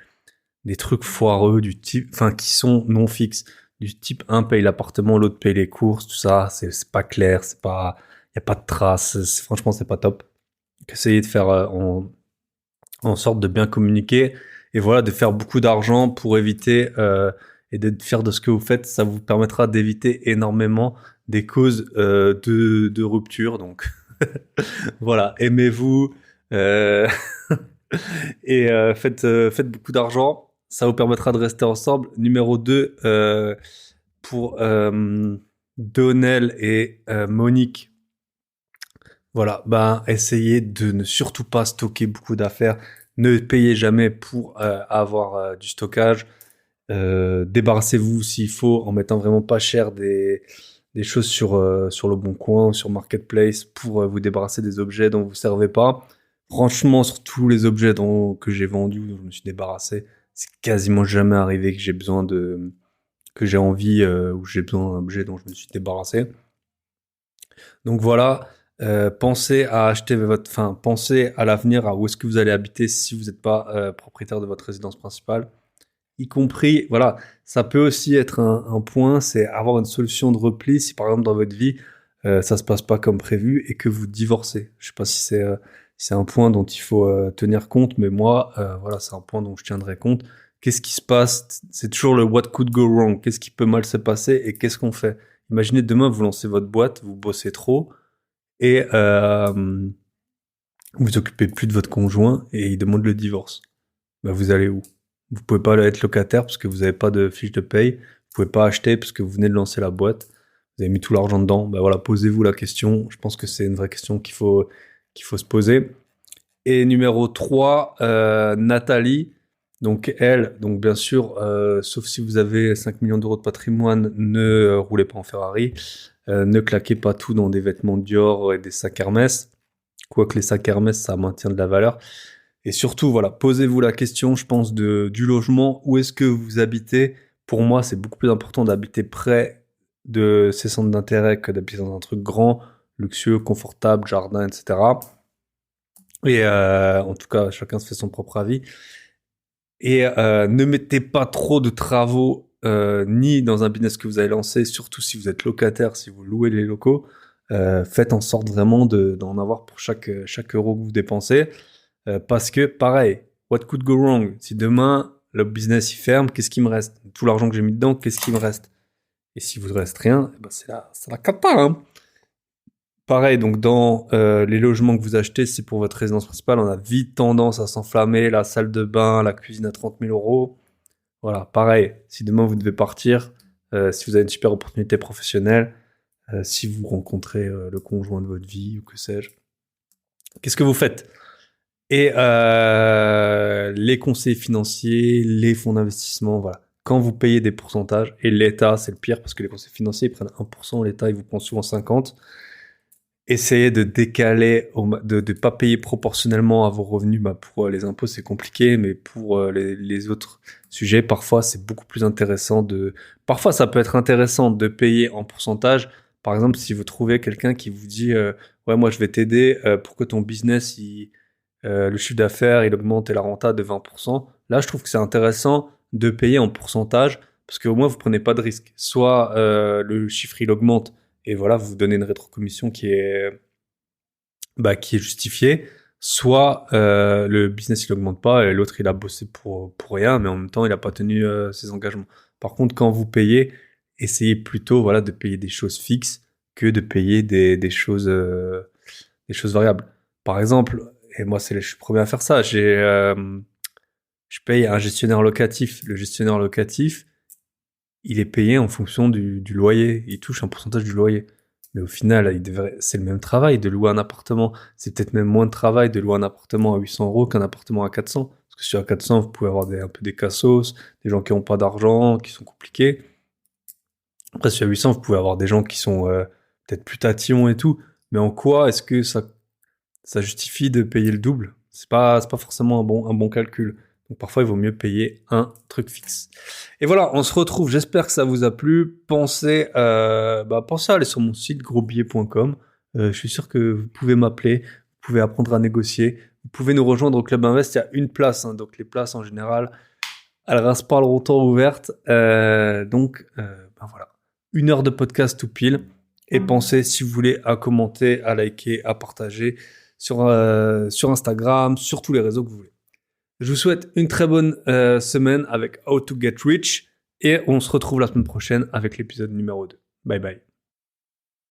S1: trucs foireux du type, qui sont non fixes, du type un paye l'appartement, l'autre paye les courses, tout ça, c'est pas clair, il y a pas de traces. Franchement, c'est pas top. Essayez de faire en sorte de bien communiquer et voilà, de faire beaucoup d'argent pour éviter et d'être fier de ce que vous faites. Ça vous permettra d'éviter énormément des causes de rupture. Donc voilà, aimez-vous euh, et faites beaucoup d'argent. Ça vous permettra de rester ensemble. Numéro 2, pour Donnell et Monique. Voilà, ben essayez de ne surtout pas stocker beaucoup d'affaires. Ne payez jamais pour avoir du stockage. Débarrassez-vous s'il faut en mettant vraiment pas cher des choses sur le bon coin, sur Marketplace pour vous débarrasser des objets dont vous ne servez pas. Franchement, sur tous les objets que j'ai vendus, dont je me suis débarrassé, c'est quasiment jamais arrivé que que j'ai envie ou j'ai besoin d'un objet dont je me suis débarrassé. Donc voilà, pensez à pensez à l'avenir, à où est-ce que vous allez habiter si vous n'êtes pas propriétaire de votre résidence principale. Y compris, voilà, ça peut aussi être un point, c'est avoir une solution de repli si par exemple dans votre vie ça se passe pas comme prévu et que vous divorcez. Je sais pas si c'est un point dont il faut tenir compte, mais moi, voilà, c'est un point dont je tiendrai compte. Qu'est-ce qui se passe? C'est toujours le what could go wrong. Qu'est-ce qui peut mal se passer et qu'est-ce qu'on fait? Imaginez demain vous lancez votre boîte, vous bossez trop et vous occupez plus de votre conjoint et il demande le divorce. Bah, vous allez où? Vous pouvez pas être locataire parce que vous n'avez pas de fiche de paye. Vous pouvez pas acheter parce que vous venez de lancer la boîte. Vous avez mis tout l'argent dedans. Bah voilà, posez-vous la question. Je pense que c'est une vraie question qu'il faut se poser. Et numéro 3, Nathalie. Donc elle, donc bien sûr, sauf si vous avez 5 millions d'euros de patrimoine, ne roulez pas en Ferrari. Ne claquez pas tout dans des vêtements Dior et des sacs Hermès. Quoique les sacs Hermès, ça maintient de la valeur. Et surtout, voilà, posez-vous la question, je pense, du logement. Où est-ce que vous habitez? Pour moi, c'est beaucoup plus important d'habiter près de ces centres d'intérêt que d'habiter dans un truc grand, luxueux, confortable, jardin, etc. Et en tout cas, chacun se fait son propre avis. Et ne mettez pas trop de travaux ni dans un business que vous allez lancer, surtout si vous êtes locataire, si vous louez les locaux. Faites en sorte vraiment d'en avoir pour chaque euro que vous dépensez. Parce que, pareil, what could go wrong? Si demain, le business il ferme, qu'est-ce qui me reste? Tout l'argent que j'ai mis dedans, qu'est-ce qui me reste? Et si vous ne reste rien, eh ben c'est la cata, hein. Pareil, donc dans les logements que vous achetez, si pour votre résidence principale, on a vite tendance à s'enflammer, la salle de bain, la cuisine à 30 000 euros. Voilà, pareil, si demain vous devez partir, si vous avez une super opportunité professionnelle, si vous rencontrez le conjoint de votre vie ou que sais-je, qu'est-ce que vous faites? Et les conseils financiers, les fonds d'investissement, voilà. Quand vous payez des pourcentages, et l'État, c'est le pire parce que les conseils financiers, ils prennent 1%, l'État, il vous prend souvent 50%. Essayez de décaler, de ne pas payer proportionnellement à vos revenus. Bah, pour les impôts, c'est compliqué, mais pour les autres sujets, parfois, c'est beaucoup plus intéressant Parfois, ça peut être intéressant de payer en pourcentage. Par exemple, si vous trouvez quelqu'un qui vous dit ouais, moi, je vais t'aider pour que ton business, le chiffre d'affaires, il augmente et la renta de 20%. Là, je trouve que c'est intéressant de payer en pourcentage parce qu'au moins, vous prenez pas de risque. Soit le chiffre, il augmente et voilà, vous donnez une rétrocommission qui est justifiée. Soit le business, il augmente pas et l'autre, il a bossé pour rien, mais en même temps, il a pas tenu ses engagements. Par contre, quand vous payez, essayez plutôt voilà, de payer des choses fixes que de payer des choses variables. Par exemple, et moi, je suis le premier à faire ça. Je paye un gestionnaire locatif. Le gestionnaire locatif, il est payé en fonction du loyer. Il touche un pourcentage du loyer. Mais au final, c'est le même travail de louer un appartement. C'est peut-être même moins de travail de louer un appartement à 800 euros qu'un appartement à 400. Parce que sur à 400, vous pouvez avoir un peu des cassos, des gens qui n'ont pas d'argent, qui sont compliqués. Après, sur 800, vous pouvez avoir des gens qui sont peut-être plus tatillons et tout. Mais en quoi est-ce que ça justifie de payer le double? C'est pas forcément un bon calcul. Donc parfois, il vaut mieux payer un truc fixe. Et voilà, on se retrouve. J'espère que ça vous a plu. Pensez à aller sur mon site grosbillet.com. Je suis sûr que vous pouvez m'appeler, vous pouvez apprendre à négocier. Vous pouvez nous rejoindre au Club Invest. Il y a une place, hein, donc les places en général, elles restent pas longtemps ouvertes. Donc voilà, 1 heure de podcast tout pile. Et pensez, si vous voulez, à commenter, à liker, à partager sur Instagram, sur tous les réseaux que vous voulez. Je vous souhaite une très bonne semaine avec How to Get Rich et on se retrouve la semaine prochaine avec l'épisode numéro 2. Bye bye.